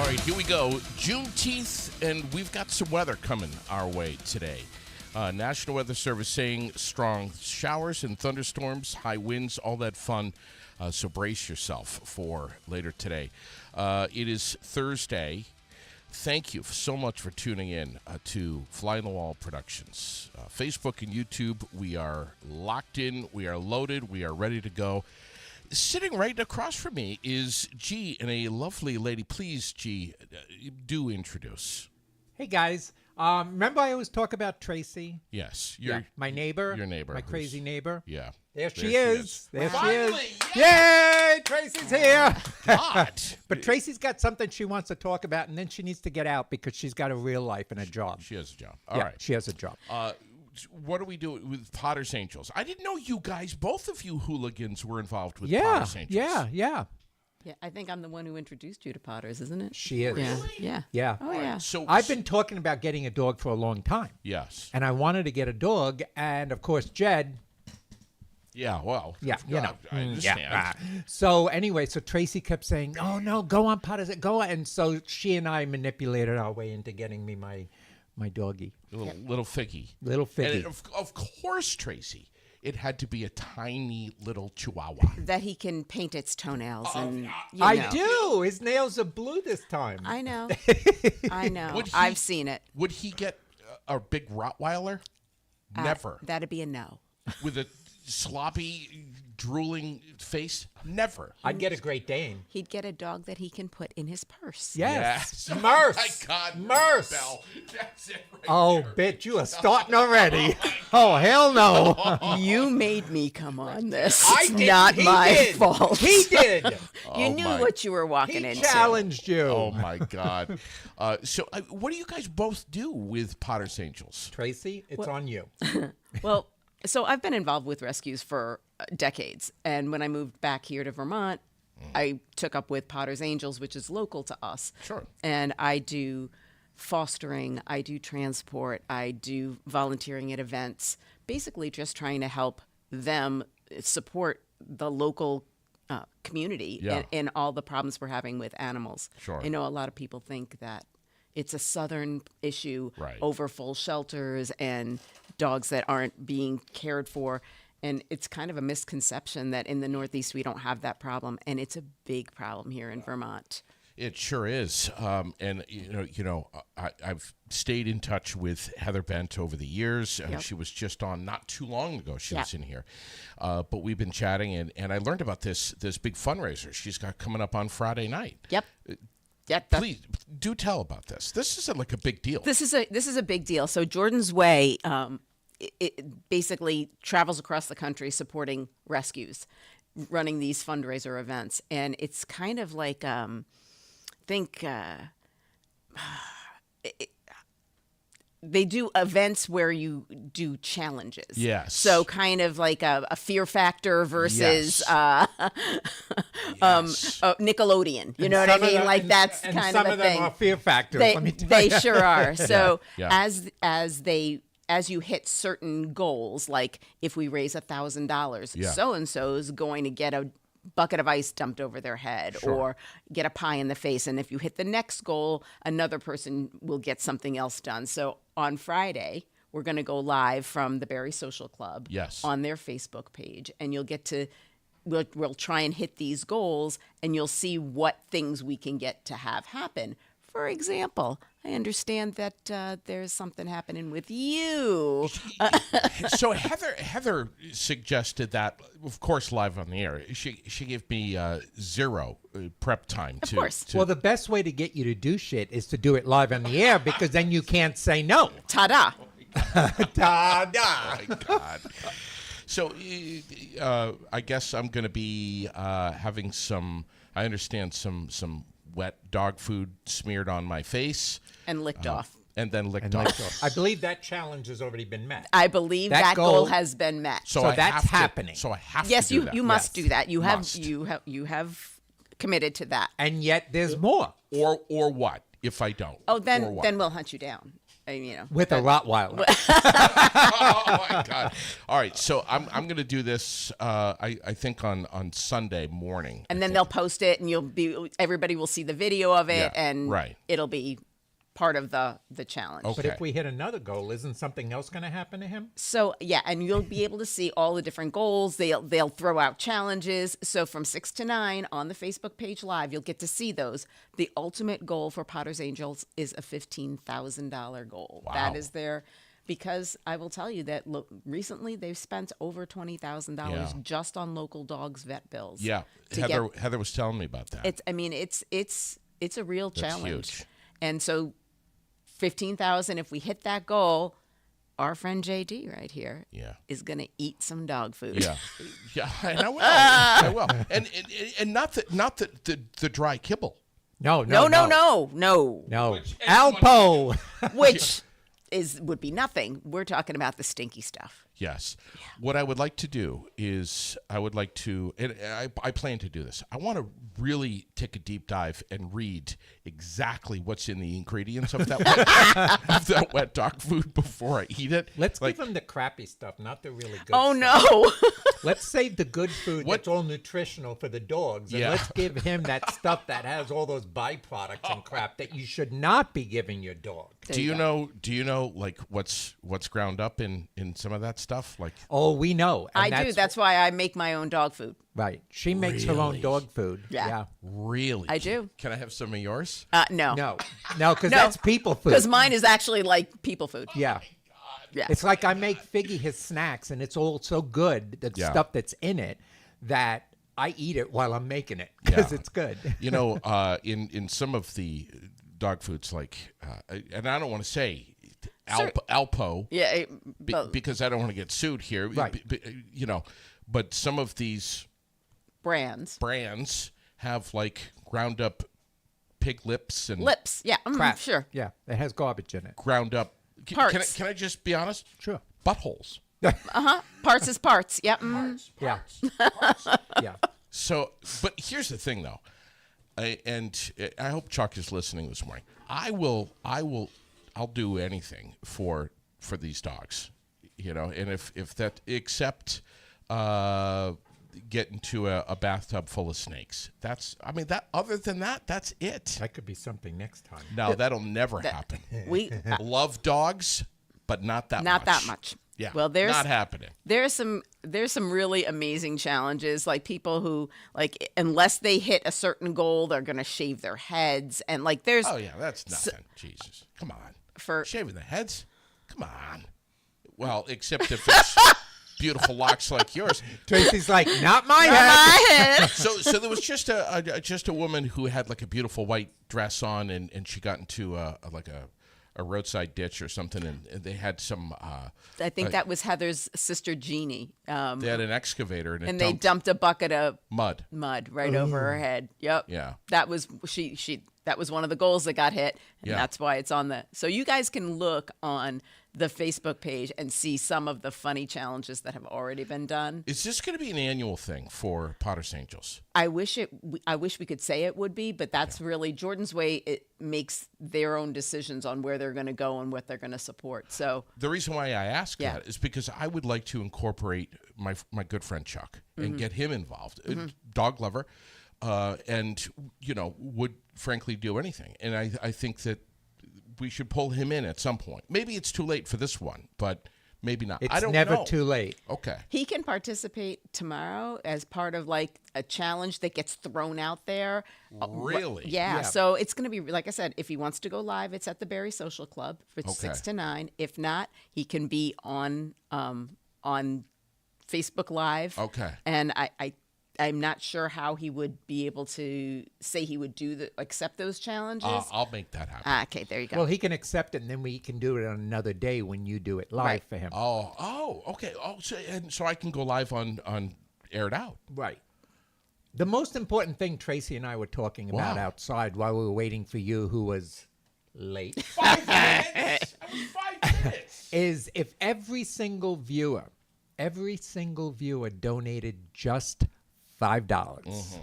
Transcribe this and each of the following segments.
right, here we go. Juneteenth, and we've got some weather coming our way today. National Weather Service saying strong showers and thunderstorms, high winds, all that fun. So brace yourself for later today. It is Thursday. Thank you so much for tuning in to Fly on the Wall Productions. Facebook and YouTube, we are locked in, we are loaded, we are ready to go. Sitting right across from me is G and a lovely lady. Please, G, do introduce. Hey, guys. Remember I always talk about Tracy? Yes. My neighbor. Your neighbor. My crazy neighbor. Yeah. There she is. There Finally, she is. Yay! Tracy's here. God. But Tracy's got something she wants to talk about, and then she needs to get out because she's got a real life and a job. She has a job. All right. She has a job. What do we do with Potter's Angels? I didn't know you guys, both of you hooligans, were involved with Yeah. Potter's Angels. Yeah. Yeah, I think I'm the one who introduced you to Potters, isn't it? She is. Yeah. Yeah. Yeah. Oh, yeah. So I've been talking about getting a dog for a long time, Yes. and I wanted to get a dog, and of course, Jed. Yeah, well. Yeah, you know. I understand. Yeah. So anyway, so Tracy kept saying, "Oh no, go on, Potters, go on." And so she and I manipulated our way into getting me my doggy, Little figgy. little And figgy. of course, Tracy, it had to be a tiny little chihuahua. That he can paint its toenails and you I know. do. His nails are blue this time. I know. I know. Would he- I've seen it. Would he get a big Rottweiler? Never. That'd be a no. With a sloppy, drooling face? Never. I'd get a Great Dane. He'd get a dog that he can put in his purse. Yes. Yes. Merce. Oh, my God. Merce. Bell. That's it right Oh, there. bitch, you are starting already. Oh, hell no. You made me come on this. I It's didn't. not He my did. fault. He did. You knew my- what you were walking He into. challenged you. Oh, my God. So what do you guys both do with Potter's Angels? Tracy, it's on you. Well, so I've been involved with rescues for decades. And when I moved back here to Vermont, I took up with Potter's Angels, which is local to us. Sure. And I do fostering, I do transport, I do volunteering at events, basically just trying to help them support the local community Yeah. in all the problems we're having with animals. Sure. I know a lot of people think that it's a southern issue Right. over full shelters and dogs that aren't being cared for. And it's kind of a misconception that in the Northeast we don't have that problem. And it's a big problem here in Vermont. It sure is, and I've stayed in touch with Heather Bent over the years. Yep. She was just on not too long ago. She Yeah. was in here, but we've been chatting, and I learned about this big fundraiser she's got coming up on Friday night. Yep. Yep. Please do tell about this. This is like a big deal. This is a big deal. So Jordan's Way, it basically travels across the country supporting rescues, running these fundraiser events, and it's kind of like they do events where you do challenges. Yes. So kind of like a Fear Factor versus Yes. Nickelodeon. You know what I Some of mean? them- Like that's and kind some of a thing. them are fear factors. They, let me tell they you. sure are. So Yeah. as you hit certain goals, like if we raise $1,000, Yeah. so and so is going to get a bucket of ice dumped over their head or get a pie in the face. And if you hit the next goal, another person will get something else done. So on Friday, we're going to go live from the Barry Social Club Yes. on their Facebook page, and you'll get to. We'll try and hit these goals, and you'll see what things we can get to have happen. For example, I understand that there's something happening with you. So Heather suggested that, of course, live on the air. She gave me zero prep time. Of course. Well, the best way to get you to do shit is to do it live on the air because then you can't say no. Ta-da! Ta-da. Oh my God. So I guess I'm going to be having some. I understand some wet dog food smeared on my face And licked off. and then licked And off. I believe that challenge has already been met. I believe That that goal goal- has been met. So I that's have to- happening. So I have yes, to do you that. you must Yes. do that. You have Must. you have committed to that. And yet there's more. Or what if I don't? Oh, Or then what? then we'll hunt you down. With a Rottweiler. Oh my God! All right, so I'm going to do this. I think on Sunday morning, And then they'll post it, and everybody will see the video of it, Yeah, and right. it'll be part of the challenge. Okay. But if we hit another goal, isn't something else going to happen to him? So yeah, and you'll be able to see all the different goals. They'll throw out challenges. So from 6 to 9 on the Facebook page live, you'll get to see those. The ultimate goal for Potter's Angels is a $15,000 goal. Wow. That is their, because I will tell you that recently they've spent over $20,000 Yeah. just on local dogs vet bills. Yeah, to Heather was telling me about that. It's a real challenge. huge. And so 15,000, if we hit that goal, our friend JD right here Yeah. is going to eat some dog food. Yeah, yeah, and I will, and not the dry kibble. No. No. Alpo. Which would be nothing. We're talking about the stinky stuff. Yes. What I would like to do is and I plan to do this. I want to really take a deep dive and read exactly what's in the ingredients of that wet dog food before I eat it. Let's give him the crappy stuff, not the really good Oh, stuff. no. Let's save the good food What- that's all nutritional for the dogs. And Yeah. let's give him that stuff that has all those byproducts and crap that you should not be giving your dog. Do you know like what's ground up in some of that stuff? Like Oh, we know. And I do. That's why I make my own dog food. right. She makes her own Really? dog food. Yeah. really? I do. Can I have some of yours? No. No, because No. that's people food. Because mine is actually like people food. Yeah. Yeah. It's like I make Figgy his snacks, and it's all so good, the Yeah. stuff that's in it, that I eat it while I'm making it because Yeah. it's good. You know, in some of the dog foods, like, and I don't want to say Alpo, Yeah. because I don't want to get sued here. Right. You know, but some of these Brands. brands have like ground up pig lips and Lips. Yeah. Crap. Sure. Yeah, it has garbage in it. ground up. Parts. Can I just be honest? Sure. Buttholes. Parts is parts. Yep. Yeah. Yeah. So, but here's the thing, though, and I hope Chuck is listening this morning. I'll do anything for these dogs, you know. And if that, except get into a bathtub full of snakes. Other than that, that's it. That could be something next time. No, that'll never happen. We Love dogs, but not that not much. that much. Yeah. Well, not happening. there's some really amazing challenges, like people who, like, unless they hit a certain goal, they're gonna shave their heads, and like there's Oh yeah, that's nothing. Jesus, come on. For- shaving the heads, come on. Well, except if it's beautiful locks like yours. Tracy's like, not my head. So there was just a woman who had like a beautiful white dress on, and she got into a roadside ditch or something, and they had some. I think that was Heather's sister Jeannie. They had an excavator and They dumped a bucket of mud. mud right over her head. Yep. Yeah. That was she that was one of the goals that got hit, and Yeah. that's why it's on the. So you guys can look on the Facebook page and see some of the funny challenges that have already been done. Is this going to be an annual thing for Potter's Angels? I wish we could say it would be, but that's really Jordan's Way. It makes their own decisions on where they're going to go and what they're going to support. So The reason why I ask Yeah. that is because I would like to incorporate my good friend Chuck and get him involved. A dog lover, and would frankly do anything. And I think that we should pull him in at some point. Maybe it's too late for this one, but maybe not. I It's don't never know. too late. Okay. he can participate tomorrow as part of like a challenge that gets thrown out there. Really? Yeah. Yeah. So it's going to be, like I said, if he wants to go live, it's at the Berry Social Club from Okay. 6 to 9. If not, he can be on Facebook Live. Okay. And I'm not sure how he would be able to say he would accept those challenges. I'll make that happen. Okay, there you go. Well, he can accept it, and then we can do it on another day when you do it live Right. for him. Okay. So I can go live on Air It Out. Right. The most important thing Tracy and I were talking about Wow. outside while we were waiting for you, who was late, 5 minutes. I was 5 minutes. is if every single viewer donated just $5,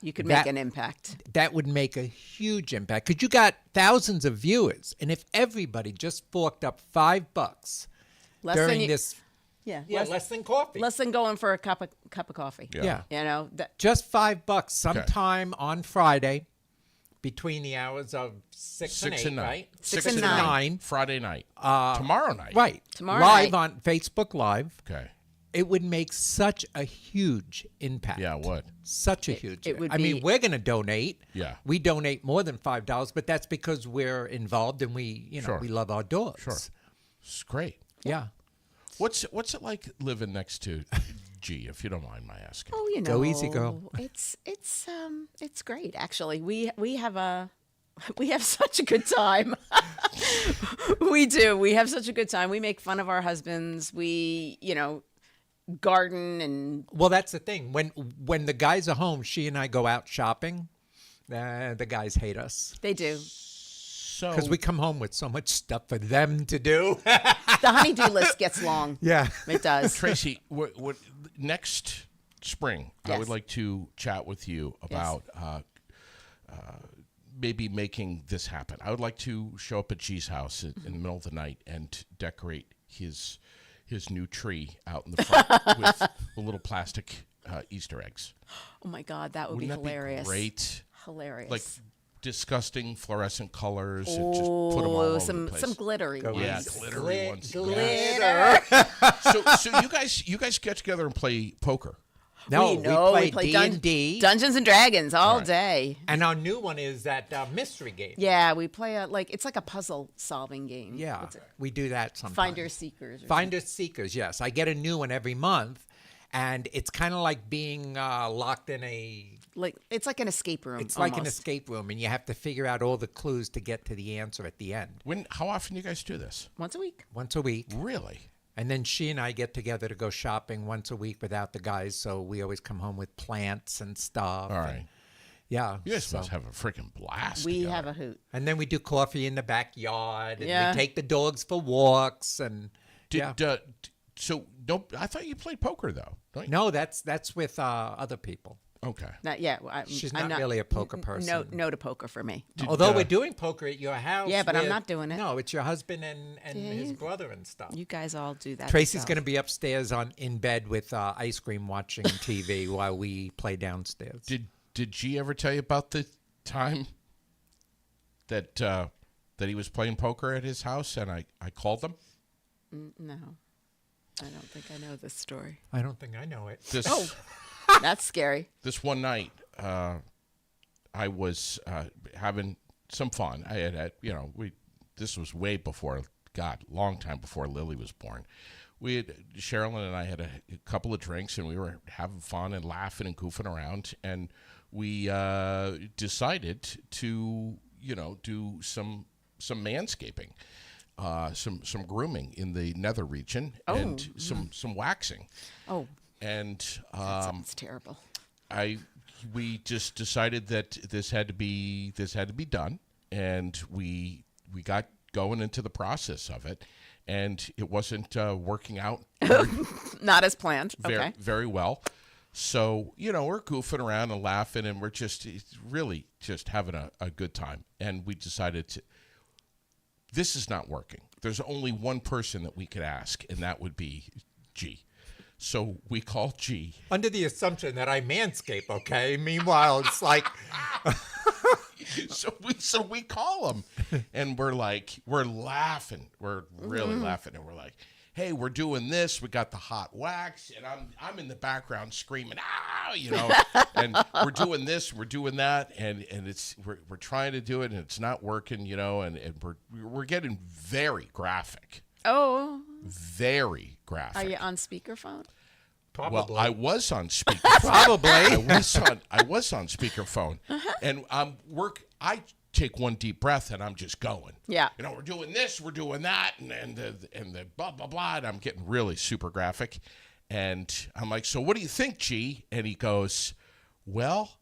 You could That- make an impact. That would make a huge impact because you got thousands of viewers, and if everybody just forked up $5 Less during than you- this, Yeah, less than coffee. less than going for a cup of coffee. Yeah. Yeah. You know, that, Just $5 sometime on Friday between the hours of 6 and 8, right? 6 and 9. Friday night. Tomorrow night. Right. Tomorrow Live night. on Facebook Live. Okay. It would make such a huge impact. Yeah, what? Such a huge it would I mean, be- we're going to donate. Yeah. We donate more than $5, but that's because we're involved and we, Sure. we love our dogs. Sure. It's great. Yeah. What's it like living next to G, if you don't mind my asking? oh, you know, Go easy, girl. It's great actually. We have such a good time. We do. We have such a good time. We make fun of our husbands. We, garden and Well, that's the thing. When the guys are home, she and I go out shopping. The guys hate us they do. So because we come home with so much stuff for them to do. The honey-do list gets long. Yeah. It does. Tracy, what next spring? I would Yes. like to chat with you about maybe making this happen. I would like to show up at G's house in the middle of the night and decorate his new tree out in the front with the little plastic Easter eggs. Oh my God, that would Wouldn't be that hilarious. be great? Hilarious. Like disgusting fluorescent colors and just put them all over some the place. some glittery Go ones. Yeah, easy. glittery ones. Glitter. So you guys get together and play poker. No, we play Dun- D&D. Dungeons and Dragons all Right. day. And our new one is that mystery game. Yeah, we play it's like a puzzle solving game. Yeah, What's it? we do that sometimes. Finders Seekers. Or Finders Seekers, yes. I get a new one every month, and it's kind of like being locked in a. it's like an escape room. It's like an almost. escape room, and you have to figure out all the clues to get to the answer at the end. How often do you guys do this? Once a week. Once a week. Really? And then she and I get together to go shopping once a week without the guys, so we always come home with plants and stuff. All and- right. yeah. You guys so- must have a freaking blast. We together. have a hoot. And then we do coffee in the backyard, and Yeah. we take the dogs for walks, and Did yeah. so? No, I thought you played poker though. Don't you? No, that's with other people. Okay. Not yet. She's I'm not really a poker No, person. no to poker for me. Although we're doing poker at your house. Yeah, but I'm with- not doing it. No, it's your husband and Yeah, his you- brother and stuff. You guys all do that. Tracy's going to be upstairs in bed with ice cream watching TV while we play downstairs. Did G ever tell you about the time that he was playing poker at his house and I called them? No, I don't think I know this story. I don't think I know it. This That's scary. this one night I was having some fun. I had this was way before, long time before Lily was born. Sherilyn and I had a couple of drinks and we were having fun and laughing and goofing around, and we decided to do some manscaping, some grooming in the nether region, and some waxing. Oh, And that's terrible. we just decided that this had to be done, and we got going into the process of it, and it wasn't working out Not as planned. very, Okay. very well. So, we're goofing around and laughing, and we're just really just having a good time. And we decided this is not working. There's only one person that we could ask, and that would be G. So we call G. Under the assumption that I manscape, okay? Meanwhile, it's like, So we call him, and we're laughing. We're really laughing, and we're like, "Hey, we're doing this. We got the hot wax, and I'm in the background screaming, and we're doing this, we're doing that, and we're trying to do it, and it's not working, and we're getting very graphic, Oh, very graphic. are you on speakerphone? probably. Well, I was on speakerphone. Probably. I was on speakerphone, and I take one deep breath and I'm just going. Yeah. We're doing this, we're doing that, and the blah blah blah. And I'm getting really super graphic, and I'm like, "So what do you think, G?" And he goes, "Well,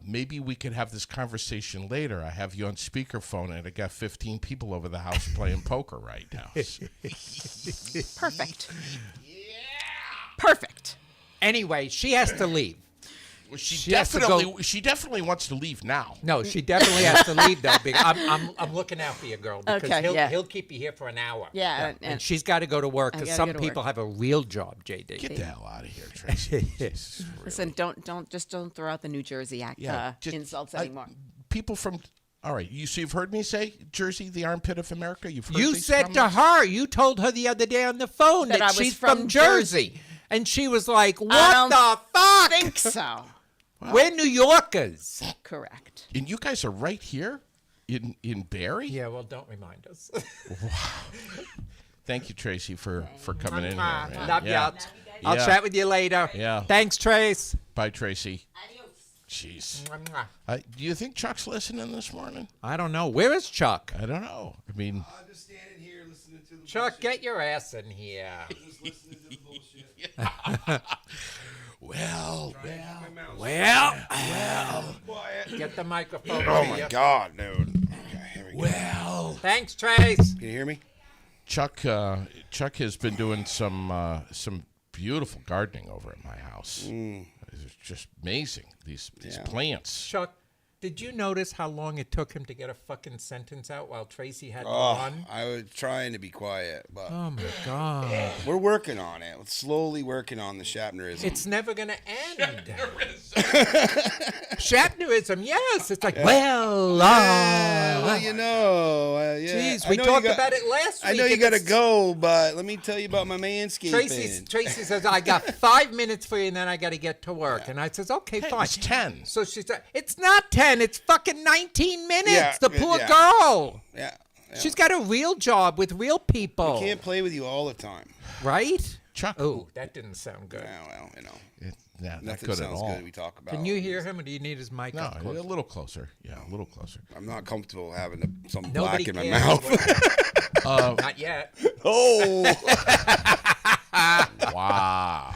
maybe we could have this conversation later. I have you on speakerphone, and I got 15 people over the house playing poker right now." Perfect. Perfect. Anyway, she has to leave. Well, She has to go- she definitely wants to leave now. No, she definitely has to leave though. Because I'm looking out for you, girl. Because Okay, he'll keep you here for an hour. Yeah, and she's got to go to work because gotta some go to people work. have a real job, JD. Get the hell out of here, Tracy. Listen, don't throw out the New Jersey act just- insults I- anymore. people from. All right, you've heard me say Jersey, the armpit of America. You've heard You these said to comments? her, you told her the other day on the phone That that, I was she's from from Jersey. And she was like, I what don't the fuck? think so. We're New Yorkers. Correct. And you guys are right here in Barry. Yeah, well, don't remind us. Thank you, Tracy, for coming in here. man. Love Yeah. y'all. I'll Yeah. chat with you later. Yeah. Thanks, Trace. Bye, Tracy. Jeez. Do you think Chuck's listening this morning? I don't know. Where is Chuck? I don't know. I mean, I'm just standing here listening to the Chuck, bullshit. get your ass in here. Just listening to the bullshit. well, Well, Quiet. get the microphone. Oh to my you. God, dude. Okay, here we go. well. Thanks, Trace. Can you hear me? Chuck has been doing some beautiful gardening over at my house. It's just amazing. These Yeah. plants. Chuck, did you notice how long it took him to get a fucking sentence out while Tracy had to Oh, run? I was trying to be quiet, but Oh my God. we're working on it. We're slowly working on the Shatnerism. It's never going to end. Shatnerism, yes. It's like, well, well, you know, yeah. Jeez, I we know talked you about it last week. I know you and got to it's- go, but let me tell you about my manscaping. Tracy says, I got 5 minutes for you and then I got to get to work. And I says, okay, Hey, fine. it's 10. So she said, it's not 10, it's fucking 19 minutes. Yeah, the poor yeah. girl. Yeah. She's got a real job with real people. Can't play with you all the time. Right? Chuck. Oh, that didn't sound good. Yeah, well, you know, Not nothing good at sounds all. good we talk about. Can you hear him or do you need his mic No, up a close? little closer. Yeah, a little closer. I'm not comfortable having something Nobody black in my cares mouth. what- Not yet. Oh. Wow.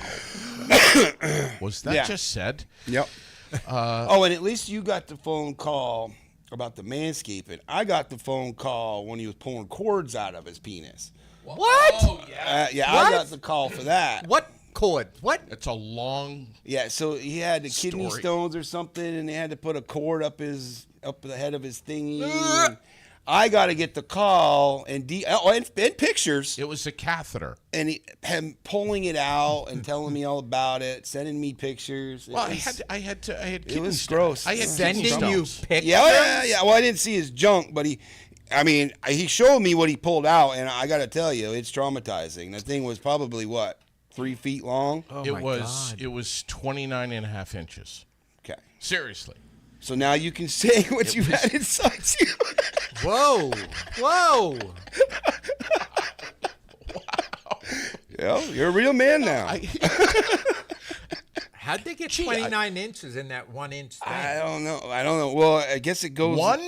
Was that Yeah. just said? Yep. Oh, and at least you got the phone call about the manscaping. I got the phone call when he was pulling cords out of his penis. What? Yeah, What? I got the call for that. What cord? What? It's a long. Yeah, so he had the kidney Story. stones or something, and they had to put a cord up the head of his thingy. And I got to get the call and pictures, It was a catheter. and him pulling it out and telling me all about it, sending me pictures. Well, I had kidney was stones. gross. I had Sending kidney you stones. pictures? Yeah. Well, I didn't see his junk, but he showed me what he pulled out, and I got to tell you, it's traumatizing. The thing was probably, 3 feet long? Oh, It my God. was 29 and a half inches. Okay. Seriously. So now you can say what you've had inside you. Whoa. Whoa. Yeah, you're a real man now. How'd they get Gee, 29 inches in that 1 inch thing? I don't know. Well, I guess it goes One?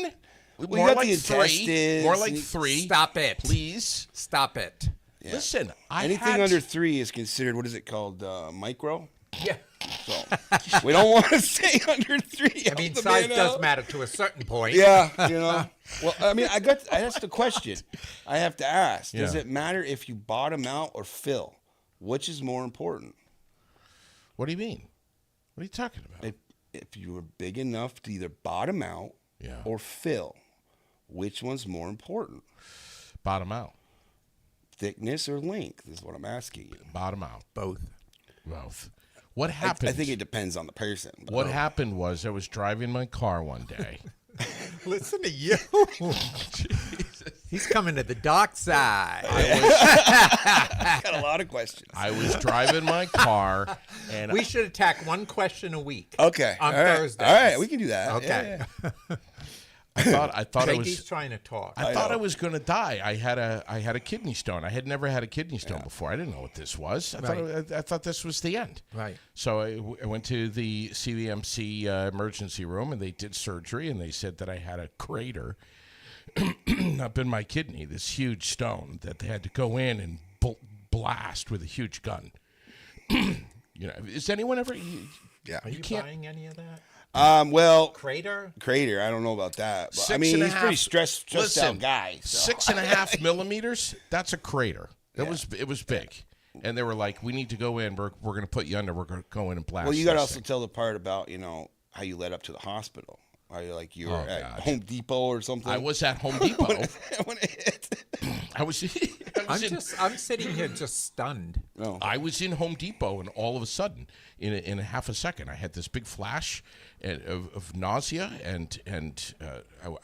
you More got like the three. intestines, More like and- 3. Stop it. Please. Stop it. Listen, Anything had, under 3 is considered, what is it called, micro? Yeah. So we don't want to say under 3. I mean, size does matter to a certain point. Yeah, you know. Well, I mean, that's the question I have to ask. Does Yeah. it matter if you bottom out or fill? Which is more important? What do you mean? What are you talking about? If you were big enough to either bottom out Yeah. or fill, which one's more important? Bottom out. Thickness or length is what I'm asking you. Bottom out. Both. Well, what happened? I think it depends on the person. but- What happened was I was driving my car one day. Listen to you. He's coming to the dark side. I got a lot of questions. I was driving my car, and We should attack one question a week. Okay. On all right. Thursdays. All right, we can do that. Okay. Yeah. I thought I JD's was trying to talk. I thought I was going to die. I had a kidney stone. I had never had a kidney stone before. I didn't know what this was. I thought this was the end. Right. So I went to the CVMC emergency room, and they did surgery, and they said that I had a crater up in my kidney, this huge stone that they had to go in and blast with a huge gun. Is anyone ever? Yeah. Are you can't- buying any of that? Well, Crater? Crater, I don't know about that. But, I 6 mean, and a he's a pretty half- stressed Listen, out guy. So. 6.5 millimeters. That's a crater. It was big. and they were like, "We need to go in. We're going to put you under. We're going to go in and blast." Well, you got to this also thing." tell the part about how you led up to the hospital. Are you like you were Oh, at God. Home Depot or something? I was at Home Depot. when it hit. I was. I'm sitting here just stunned. No. I was in Home Depot, and all of a sudden, in a half a second, I had this big flash of nausea, and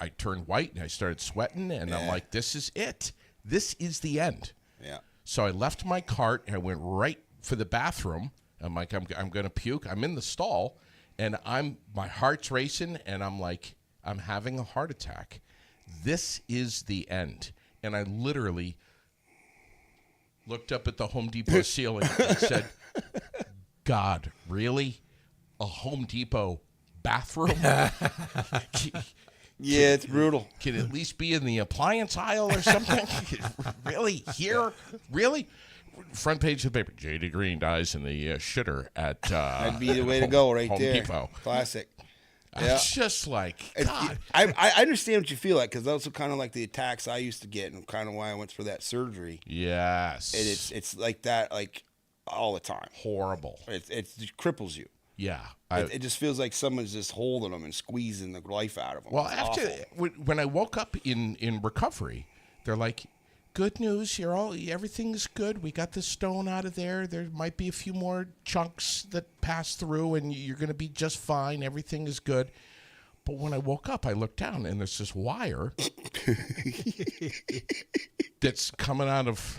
I turned white, and I started sweating, and I'm Yeah. like, "This is it. This is the end." Yeah. So I left my cart, and I went right for the bathroom. I'm like, I'm going to puke. I'm in the stall, and my heart's racing, and I'm like, I'm having a heart attack. This is the end. And I literally looked up at the Home Depot ceiling and said, God, really? A Home Depot bathroom? Yeah, it's brutal. Can at least be in the appliance aisle or something? Really? Here? Really? Front page of the paper. J.D. Green dies in the shitter at That'd be the way to go right Home there. Depot. Classic. I was just like, God. I understand what you feel like because those are kind of like the attacks I used to get and kind of why I went for that surgery. Yes. And it's like that like all the time. horrible. It cripples you. Yeah. It just feels like someone's just holding them and squeezing the life out of them. Well, It's after awful. when I woke up in recovery, they're like, "Good news, everything's good. We got the stone out of there. There might be a few more chunks that pass through, and you're going to be just fine. Everything is good." But when I woke up, I looked down, and there's this wire that's coming out of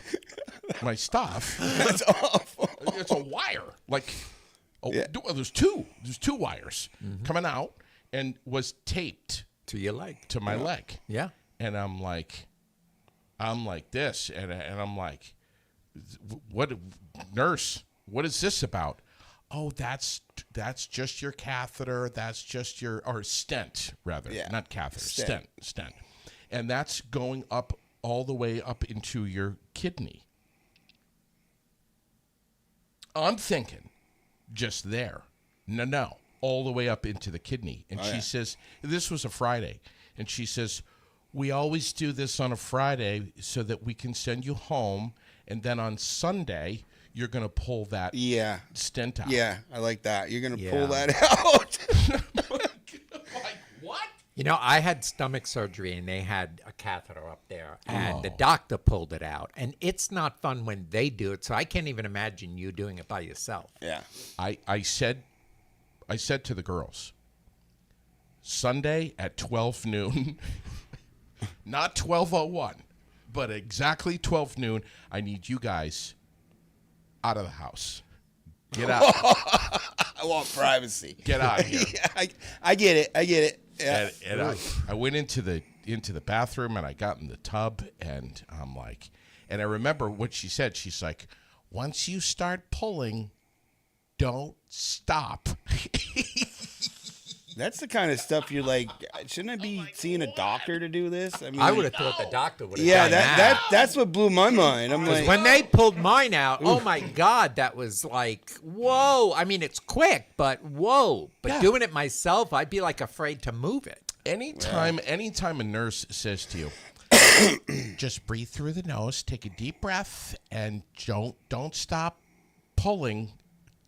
my stuff. That's awful. It's a wire, like. Oh, Yeah. there's two. There's two wires coming out, and was taped To your leg. to my leg. Yeah. And I'm like this, and I'm like, what, nurse? What is this about? Oh, that's just your catheter. That's just or stent, rather, Yeah. not catheter, Stent. stent, and that's going up all the way up into your kidney. I'm thinking, just there, no, all the way up into the kidney. And she says, this was a Friday, and she says, we always do this on a Friday so that we can send you home, and then on Sunday you're going to pull that Yeah. stent out. Yeah, I like that. You're going to Yeah. pull that out. Like, what? You know, I had stomach surgery and they had a catheter up there and the doctor pulled it out. And it's not fun when they do it. So I can't even imagine you doing it by yourself. Yeah. I said to the girls, Sunday at 12 noon, not 12:01, but exactly 12 noon, I need you guys out of the house. Get out. I want privacy. Get out of here. Yeah, I get it. I get it. Yeah. And I went into the bathroom and I got in the tub and I'm like, and I remember what she said. She's like, once you start pulling, don't stop. That's the kind of stuff you're like, shouldn't I be seeing a doctor to do this? I mean, I would have thought the doctor would have Yeah, done that's what blew my mind. I'm like, When they pulled mine out, oh my God, that was like, whoa. I mean, it's quick, but whoa. But Yeah. doing it myself, I'd be like afraid to move it. Anytime a nurse says to you, just breathe through the nose, take a deep breath, and don't stop pulling.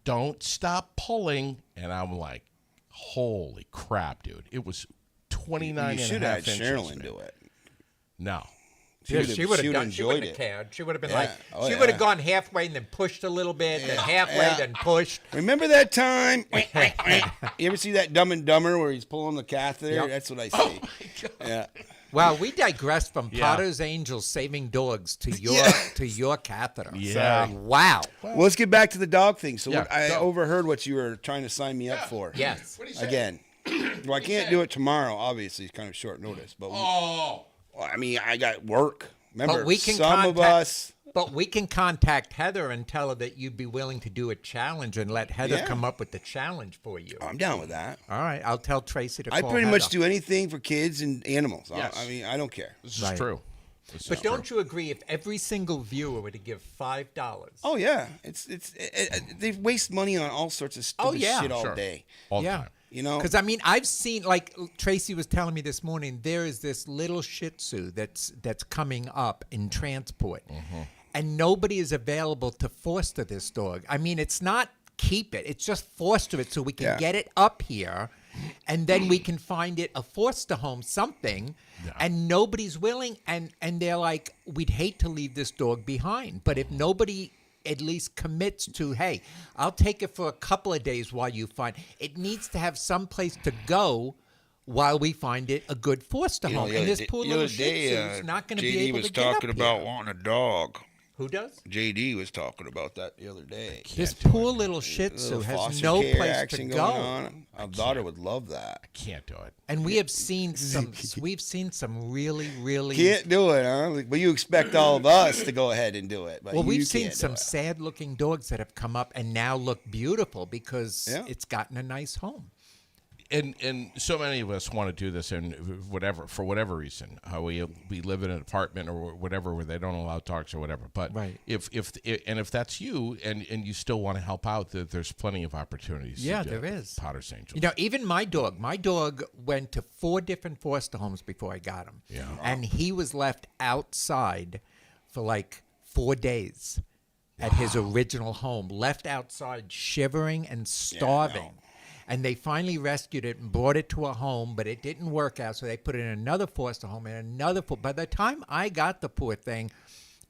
Don't stop pulling. And I'm like, holy crap, dude. It was 29 you and should a have half had inches. Sherilyn man. do it. No. Yeah, would've- she would she have would've done. She enjoyed wouldn't have it. cared. She would have been Yeah. like, Oh, she would yeah. have gone halfway and then pushed a little bit, then halfway, Yeah. then pushed. Remember that time? You ever see that Dumb and Dumber where he's pulling the catheter? Yep. That's what I Oh see. Yeah. Well, we digressed from Yeah. Potter's Angels saving dogs to your Yeah. to your catheter. Yeah. Wow. Well, let's get back to the dog thing. So Yeah, what, I go. overheard what you were trying to sign me up for. Yes. Again. Well, I can't do it tomorrow. Obviously, it's kind of short notice. But Oh. well, I mean, I got work. Remember, But we can some of us. But we can contact Heather and tell her that you'd be willing to do a challenge and let Heather Yeah. come up with the challenge for you. I'm down with that. All right, I'll tell Tracy to I call pretty much Heather. do anything for kids and animals. Yes. I mean, I don't care. This is Right. true. This But is don't true. you agree if every single viewer were to give $5? Oh yeah, they waste money on all sorts of stupid yeah. shit all Sure. day. All the Yeah. time. You know, Because I mean, I've seen, like Tracy was telling me this morning, there is this little Shih Tzu that's coming up in transport, and nobody is available to foster this dog. I mean, it's not keep it; it's just foster it so we can get it up here, and then we can find it a foster home, something. And nobody's willing, and they're like, we'd hate to leave this dog behind, but if nobody at least commits to, hey, I'll take it for a couple of days while you find it, needs to have some place to go while we find it a good foster home. And this poor little Shih Tzu is not going to be able to get up JD was talking about here. wanting a dog. Who does? JD was talking about that the other day. This poor little Shih Tzu Little has foster no care place to action go. going on. Our daughter would love that. I can't do it. And we have seen some. We've seen some really, really. Can't do it, huh? But you expect all of us to go ahead and do it. But Well, you we've seen can't do some it. sad-looking dogs that have come up and now look beautiful because Yeah. it's gotten a nice home. And so many of us want to do this, and for whatever reason, how we live in an apartment or whatever where they don't allow dogs or whatever. But Right. if that's you and you still want to help out, there's plenty of opportunities. Yeah, to do there it. is. Potter's Angels. You know, even my dog went to 4 different foster homes before I got him. Yeah. And he was left outside for like 4 days at his original home, left outside shivering and starving. And they finally rescued it and brought it to a home, but it didn't work out. So they put it in another foster home and another. By the time I got the poor thing,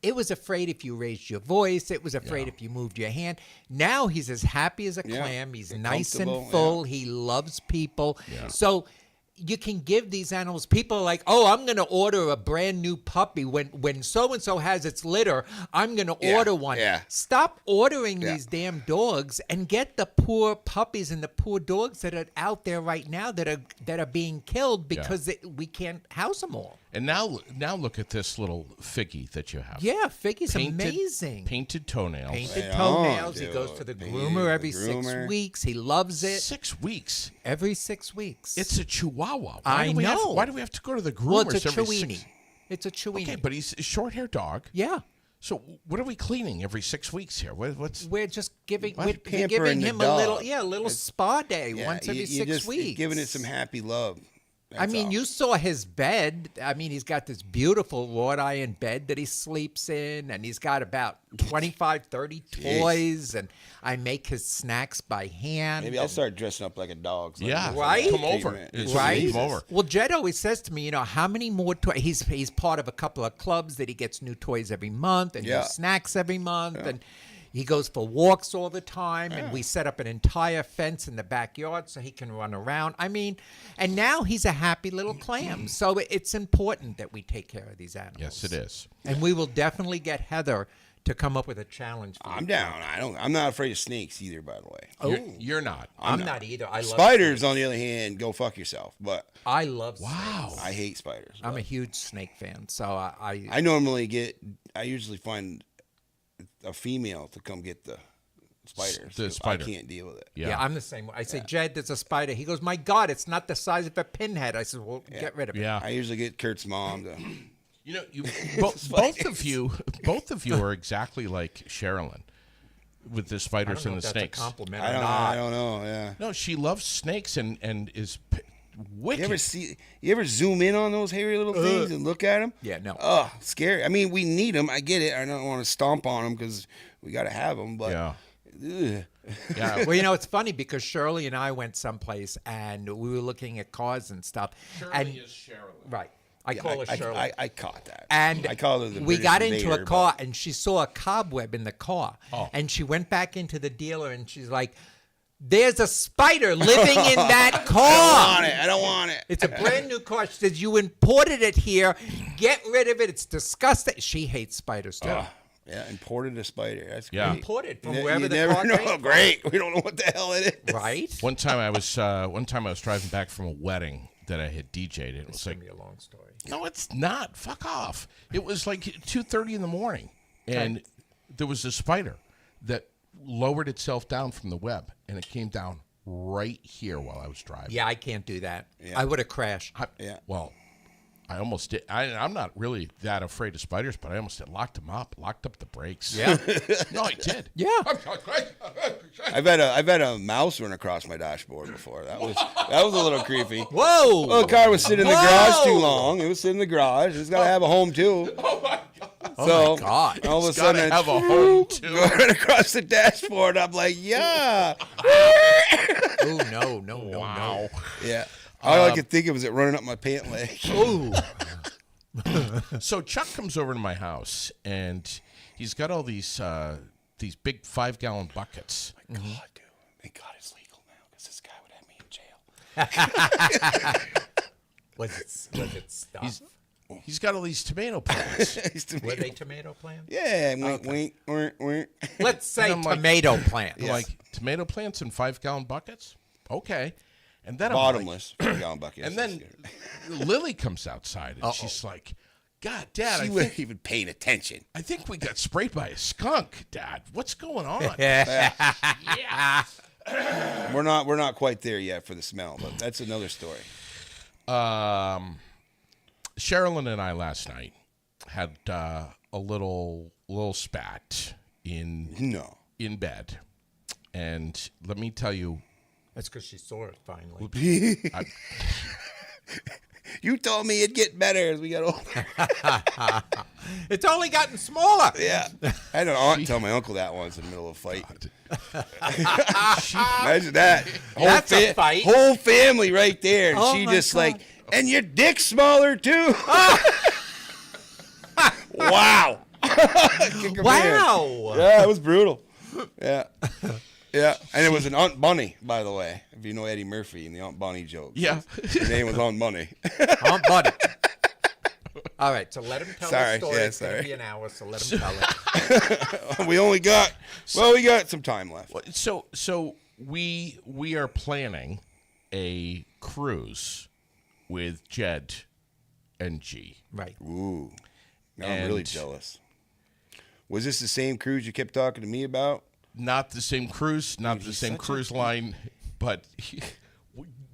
it was afraid if you raised your voice. It was afraid if you moved your hand. Now he's as happy as a clam. He's nice and comfortable, full. He loves people. So you can give these animals. People are like, oh, I'm going to order a brand new puppy. When so-and-so has its litter, I'm going to order one. yeah. Stop ordering these damn dogs and get the poor puppies and the poor dogs that are out there right now that are being killed because we can't house them all. And now look at this little Figgy that you have. Yeah, Figgy's Painted- amazing. Painted toenails. Painted Right on, toenails. He goes dude. to the Painted groomer every the 6 groomer. weeks. He loves it. 6 weeks. Every 6 weeks. It's a Chihuahua. I know. Why do we have to go to the groomers well, it's a every Chiweenie. 6? It's a Chiweenie. Okay, but he's a short-haired dog. yeah. So what are we cleaning every 6 weeks here? What's We're just giving Why we're pampering giving the him a little dog? spa day Yeah, once every you 6 just weeks. giving it some happy love. I That's mean, all. you saw his bed. I mean, he's got this beautiful wrought iron bed that he sleeps in, and he's got about 25, 30 toys, and I make his snacks by hand. Maybe I'll start dressing up like a dog. so I yeah, can Right? Come over. treatment. It's Right? Come over. Well, Jed always says to me, you know, how many more toys? He's part of a couple of clubs that he gets new toys every month and Yeah. new snacks every month, and he goes for walks all the time, and we set up an entire fence in the backyard so he can run around. I mean, and now he's a happy little clam. So it's important that we take care of these animals. Yes, it is. And we will definitely get Heather to come up with a challenge for I'm you. down. I'm not afraid of snakes either. By the way, You're not. I'm not either. I love spiders, on the other hand, go fuck yourself. But I love Wow. snakes. I hate spiders. I'm a huge snake fan, so I I usually find a female to come get the spiders. The 'cause spider. I can't deal with it. Yeah, I'm the same way. I say, Jed, there's a spider. He goes, my God, it's not the size of a pinhead. I said, well, get rid of it. Yeah. I usually get Kurt's mom to. You know, both of you are exactly like Sherilyn with the I spiders don't know and if the that's snakes. a compliment I or don't. not. I don't know. Yeah. No, she loves snakes and is wicked. You ever zoom in on those hairy little things and look at them? Yeah, no. Oh, scary. I mean, we need them. I get it. I don't want to stomp on them because we got to have them. But Yeah. ugh. Yeah. Well, you know, it's funny because Shirley and I went someplace and we were looking at cars and stuff. and Sherilyn. Right. I call her Shirley. I caught that. And I called her the we British got into a invader, car but- and she saw a cobweb in the car. Oh. And she went back into the dealer and she's like, there's a spider living in that car. I don't want it. It's a brand new car. She says, you imported it here. Get rid of it. It's disgusting. She hates spiders too. Yeah, imported a spider. That's Yeah. great. Imported from You wherever you the never car know. came from. Great. We don't know what the hell it is. Right? One time I was driving back from a wedding that I had DJ'd. It was It's like, going to be a long story. no, it's not. Fuck off. It was like 2:30 in the morning, and there was a spider that lowered itself down from the web, and it came down right here while I was driving. Yeah, I can't do that. Yeah. I would have crashed. Yeah. Well, I almost did. I'm not really that afraid of spiders, but I almost did. Locked up the brakes. Yeah. No, I did. Yeah. I've had a mouse run across my dashboard before. That was a little creepy. Whoa. Well, the car was sitting in the garage too Whoa. long. It was sitting in the garage. It's got to have a home too. Oh my God. Oh my God. all of a It's gotta sudden, have a home too. going across the dashboard, I'm like, yeah, Oh no. Wow. yeah. All I could think of was it running up my pant leg. Ooh. So Chuck comes over to my house and he's got all these big 5-gallon buckets. God, dude. Thank God it's legal now because this guy would have me in jail. Was it stuff? He's got all these tomato plants. Were they tomato plants? Yeah, wink. Let's say I'm like- tomato plants. I'm like, tomato plants in 5-gallon buckets? Okay. And then I'm like, Bottomless 5-gallon bucket. and then Lily comes outside and she's like, God, Dad, she wasn't even paying attention. I think we got sprayed by a skunk, Dad. What's going on? Yeah. We're not quite there yet for the smell, but that's another story. Sherilyn and I last night had a little spat in bed, and let me tell you, That's because she saw it finally. You told me it'd get better as we got older. It's only gotten smaller. Yeah. I had an aunt tell my uncle that once in the middle of a fight. Imagine that. That's a fight. Whole family right there. And Oh she my just God. like, and your dick's smaller too. Wow. Kick her Wow. man. Yeah, it was brutal. Yeah. Yeah. And it was an Aunt Bunny, by the way. If you know Eddie Murphy and the Aunt Bunny joke. Yeah. Her name was Aunt Bunny. Aunt Buddy. All right, so let him tell Sorry, the story. yeah, It's going to sorry. be an hour, so let him tell it. we got some time left. So we are planning a cruise with Jed and G. Right. Ooh. Now I'm really And- jealous. Was this the same cruise you kept talking to me about? Not the same cruise, not the same cruise line, but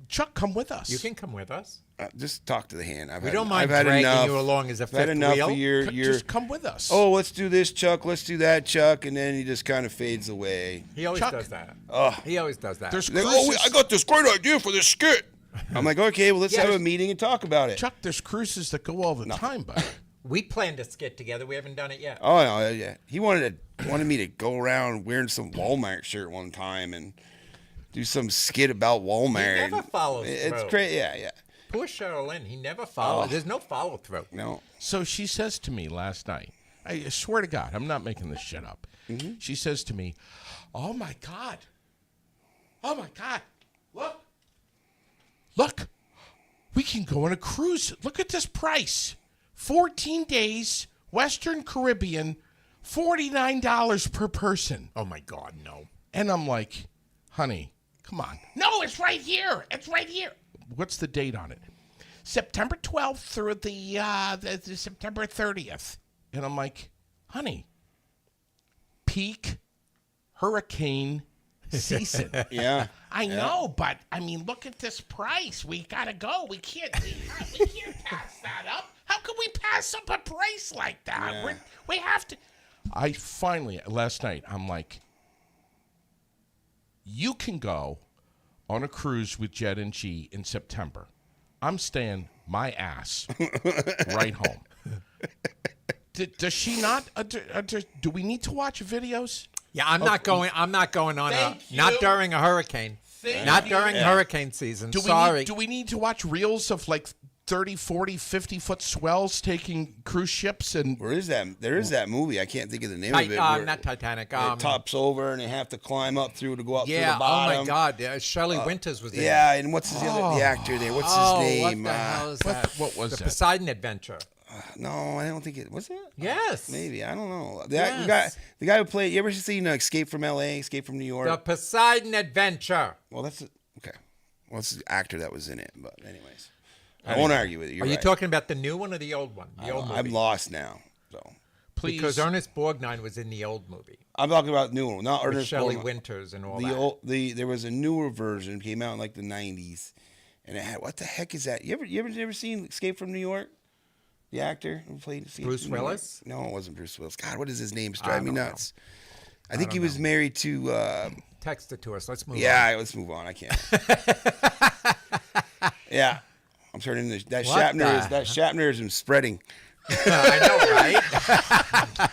Chuck, come with us. You can come with us. Just talk to the hand. We don't mind I've had dragging enough. you along as a I've had fifth enough wheel. of your Just come with us. oh, let's do this, Chuck. Let's do that, Chuck. And then he just kind of fades away. He always Chuck. does that. Oh. He always does that. There's Like, cruises. I got this great idea for this skit. I'm like, okay, well, let's Yeah, have a there's- meeting and talk about it. Chuck, there's cruises that go all the time, but We planned a skit together. We haven't done it yet. Oh no, yeah. He wanted me to go around wearing some Walmart shirt one time and do some skit about Walmart. He never follows It's through. crazy. Yeah. Poor Sherilyn. He never follows. There's no follow through. No. so she says to me last night, I swear to God, I'm not making this shit up. She says to me, oh my God, look, we can go on a cruise. Look at this price. 14 days, Western Caribbean, $49 per person. Oh, my God, no. And I'm like, honey, come on. No, it's right here. It's right here. What's the date on it? September 12th through the September 30th. And I'm like, honey, peak hurricane season. Yeah. I know, but I mean, look at this price. We gotta go. We can't pass that up. How can we pass up a price like that? Yeah. We have to. I finally last night I'm like, you can go on a cruise with Jed and G in September. I'm staying my ass right home. Does she not? Do we need to watch videos? Yeah, I'm not going on Thank not you. during a hurricane. Thank Not you. during Yeah. hurricane season. Do Sorry. we need to watch reels of like 30, 40, 50-foot swells taking cruise ships and Where is that? There is that movie. I can't think of the name of it. where not Titanic. it tops over and they have to climb up through to go up yeah, to the bottom. oh my God. Shelley Winters was in it. Yeah, and what's the actor there? What's his name? What the hell is that? what was the that? Poseidon Adventure. No, I don't think it was it. Yes. Maybe I don't know. Yes. The guy who played. You ever seen Escape from L.A., Escape from New York? The Poseidon Adventure. Well, okay. Well, it's the actor that was in it. But anyways, I won't argue with you. You're Are you right. talking about the new one or the old one? The old movie. I'm lost now. So please? Because Ernest Borgnine was in the old movie. I'm talking about new one, not With Ernest Shelley Borgnine. Winters and all The that. old, there was a newer version came out in like the 90s, and it had what the heck is that? You ever seen Escape from New York? The actor who played Escape Bruce from New York? Willis? No, it wasn't Bruce Willis. God, what is his name? It's driving me don't know. nuts. I think he was married to. Text it to us. Let's move on. Yeah, let's move on. I can't. Yeah, I'm turning this. That What Shatner the- Shatnerism spreading I know, right?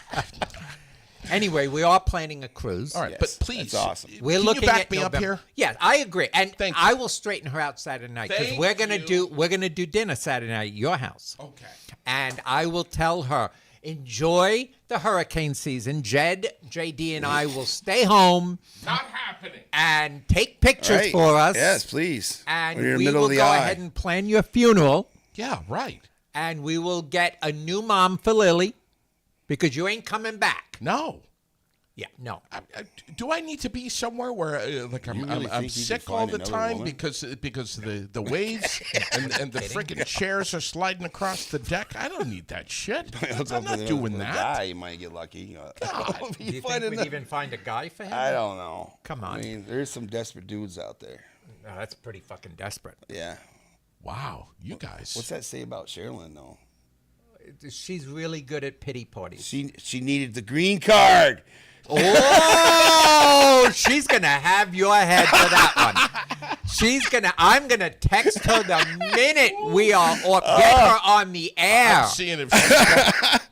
Anyway, we are planning a cruise. All right, Yes, but please, that's awesome. We're can looking you back at me up November. here? Yes, I agree, and Thank you. I will straighten her out Saturday night because Thank we're gonna you. do dinner Saturday night at your house. Okay. And I will tell her enjoy the hurricane season. JD, and I will stay home Not happening. and take pictures Right. for us. Yes, please. And When you're in we the middle will of the go eye. ahead and plan your funeral. Yeah, right. And we will get a new mom for Lily because you ain't coming back. No. Yeah, no. Do I need to be somewhere where like You really I'm think you sick could all find the another time woman? because the waves and the freaking chairs are sliding across the deck? I don't need that shit. I'm not doing that. Guy, you might get lucky. God. Do you think we'd even find a guy for him? I don't know. Come on. I mean, there's some desperate dudes out there. No, that's pretty fucking desperate. Yeah. Wow, you guys. What's that say about Sherilyn though? She's really good at pity parties. She needed the green card. Oh, she's gonna have your head for that one. I'm gonna text her the minute we are off. Get her on the air.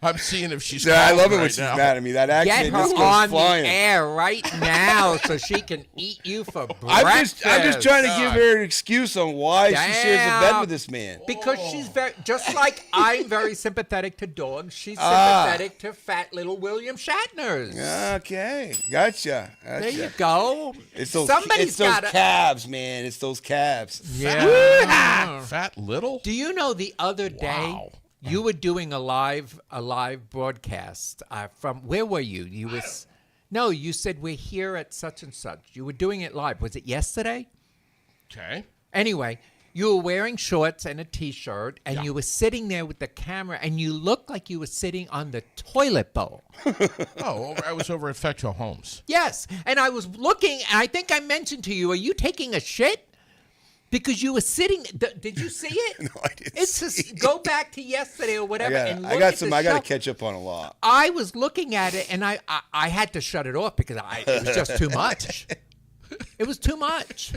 I'm seeing if she's. Yeah, I love it calling when right she's now. mad at me. That Get accent her just goes on flying. the air right now so she can eat you for breakfast. I'm just trying to give her an excuse on why she shares a bed Damn. with this man. Because she's very, just like I'm very sympathetic to dogs, she's sympathetic to fat little William Shatner's. Okay, gotcha. There you go. It's those, Somebody's it's those gotta- calves, man. It's those calves. Yeah. Fat little. Do you know the other day Wow. you were doing a live broadcast from where were you? You was no, you said we're here at such and such. You were doing it live. Was it yesterday? Okay. Anyway, you were wearing shorts and a t-shirt, and Yeah. you were sitting there with the camera, and you looked like you were sitting on the toilet bowl. Oh, I was over at Fetcho Homes. Yes, and I was looking, and I think I mentioned to you, are you taking a shit? Because you were sitting. Did you see it? No, I didn't It's see just go back to yesterday or whatever and look I got at some. the I got show. to catch up on a lot. I was looking at it, and I had to shut it off because it was just too much. It was too much.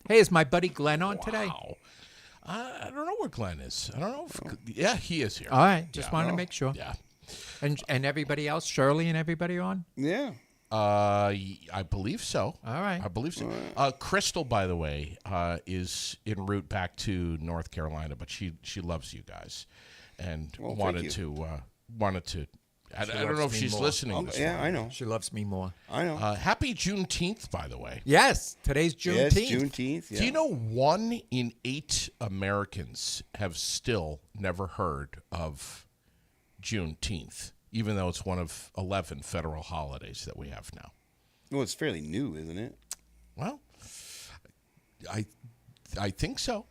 Hey, is my buddy Glenn on today? Wow. I don't know where Glenn is. I don't know. Yeah, he is here. All right, just wanted to make sure. Yeah. And everybody else, Shirley and everybody on? Yeah. I believe so. All right. I believe so. Crystal, by the way, is en route back to North Carolina, but she loves you guys, and Well, thank wanted you. to. I don't know if loves me she's more. listening. This Yeah, morning. I know. She loves me more. I know. Happy Juneteenth, by the way. Yes, today's Yes, Juneteenth. Juneteenth. Yeah. Do you know 1 in 8 Americans have still never heard of Juneteenth, even though it's one of 11 federal holidays that we have now? Well, it's fairly new, isn't it? Well, I think so.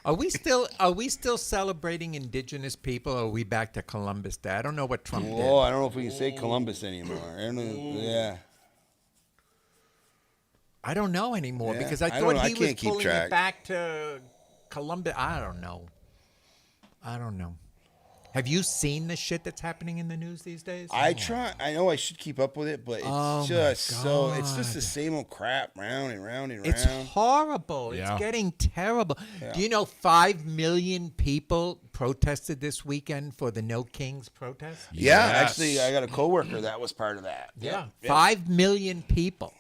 Are we still celebrating indigenous people, or are we back to Columbus Day? I don't know what Trump Oh, did. I don't know if we can say Columbus anymore. I don't know. Yeah. I don't know anymore Yeah, because I I don't thought know. I he was can't keep pulling track. it back to Columbus. I don't know. Have you seen the shit that's happening in the news these days? I try. I know I should keep up with it, but it's Oh, my just so. It's just God. the same old crap, round and round and It's round. horrible. Yeah. It's getting terrible. Do you know 5 million people protested this weekend for the No Kings protest? Yeah, Yes. actually, I got a coworker that was part of that. Yeah. Yeah. 5 million people.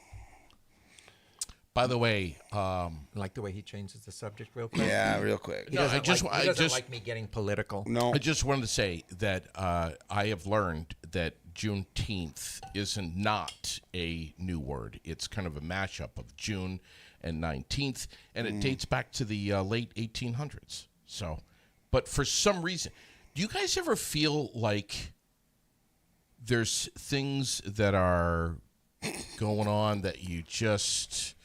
By the way, I like the way he changes the subject real quick. Yeah, real quick. He No, doesn't, I just- like, I he doesn't just- like me getting political. No. I just wanted to say that I have learned that Juneteenth is not a new word. It's kind of a mashup of June and 19th, and it dates back to the late 1800s. So, but for some reason, do you guys ever feel like there's things that are going on that you just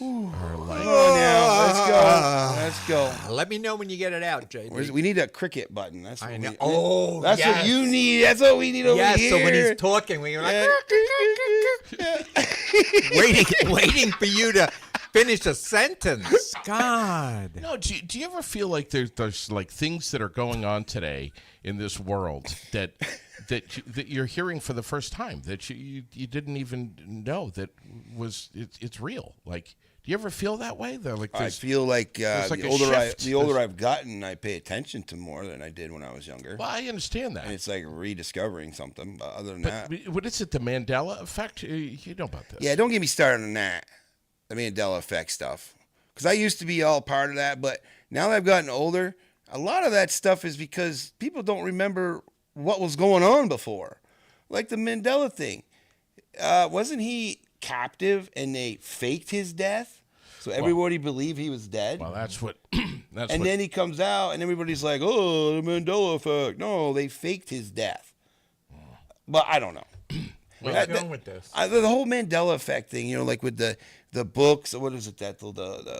are like, Oh, now let's go. Let me know when you get it out, JD. We need a cricket button. That's what I know. we, Oh, that's yes. what you need. That's what we need over Yes, here. so when he's talking, when you're like waiting for you to finish a sentence. God. no, do you ever feel like there's like things that are going on today in this world that that you're hearing for the first time that you didn't even know that it's real. Like, do you ever feel that way? They're like I feel like, like the a older shift. the older I've gotten, I pay attention to more than I did when I was younger. Well, I understand that. And it's like rediscovering something. But other than that, What is it? The Mandela effect? You know about this? yeah, don't get me started on that. The Mandela effect stuff. Because I used to be all part of that, but now that I've gotten older, a lot of that stuff is because people don't remember what was going on before. Like the Mandela thing. Wasn't he captive and they faked his death? So everybody believed he was dead? Well, that's what. And then he comes out and everybody's like, oh, the Mandela effect. No, they faked his death. But I don't know. Where are you going with this? The whole Mandela effect thing, like with the books, what is it, that the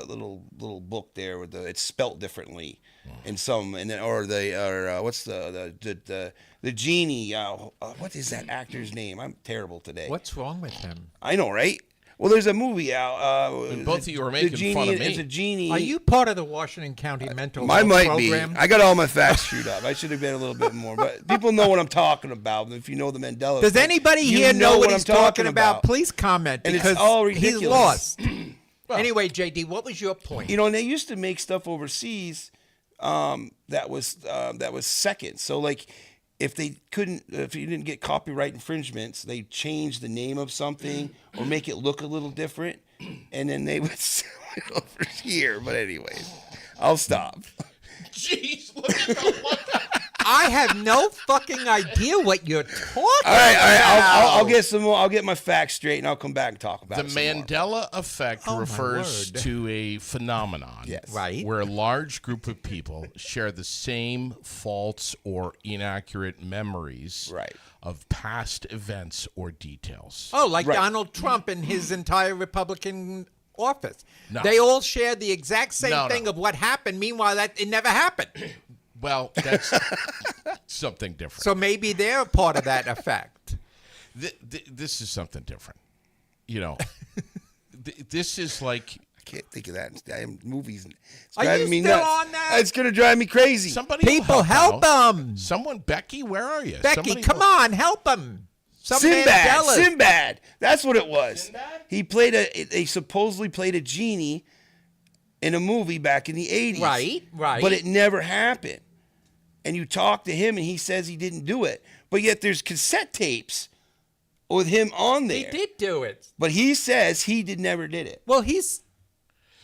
little book there with it's spelt differently in some, and then what's the genie, what is that actor's name? I'm terrible today. What's wrong with him? I know, right? Well, there's a movie out. And both of you are making fun of me. It's a genie. Are you part of the Washington County Mental I Health might Program? be. I got all my facts screwed up. I should have been a little bit more. But people know what I'm talking about. If you know the Mandela Does effect, anybody you here know what I'm he's talking about? Please comment, And it's because all he's ridiculous. lost. Anyway, JD, what was your point? And they used to make stuff overseas that was second. So like, if you didn't get copyright infringements, they changed the name of something or make it look a little different, and then they would sell it over here. But anyways, I'll stop. Jeez, look at the I have no fucking idea what you're talking All right. about. I'll get some more. I'll get my facts straight, and I'll come back and talk about The it some more. Mandela effect Oh, my refers word. to a phenomenon Yes. Right. where a large group of people share the same false or inaccurate memories Right. of past events or details. Oh, like Right. Donald Trump and his entire Republican office. No. They all share the exact same No, thing no. of what happened. Meanwhile, it never happened. Well, that's something different. So maybe they're part of that effect. This is something different. This is like I can't think of that. Movies. It's Are driving you me still nuts. on that? It's gonna drive me crazy. somebody will People help out. them. Someone, Becky, where are you? Becky, Somebody come will- on, help them. Sinbad. That's what it was. He played they supposedly played a genie in a movie back in the 80s. Right. But it never happened. And you talk to him and he says he didn't do it. But yet there's cassette tapes with him on there. He did do it. But he says he never did it. Well, he's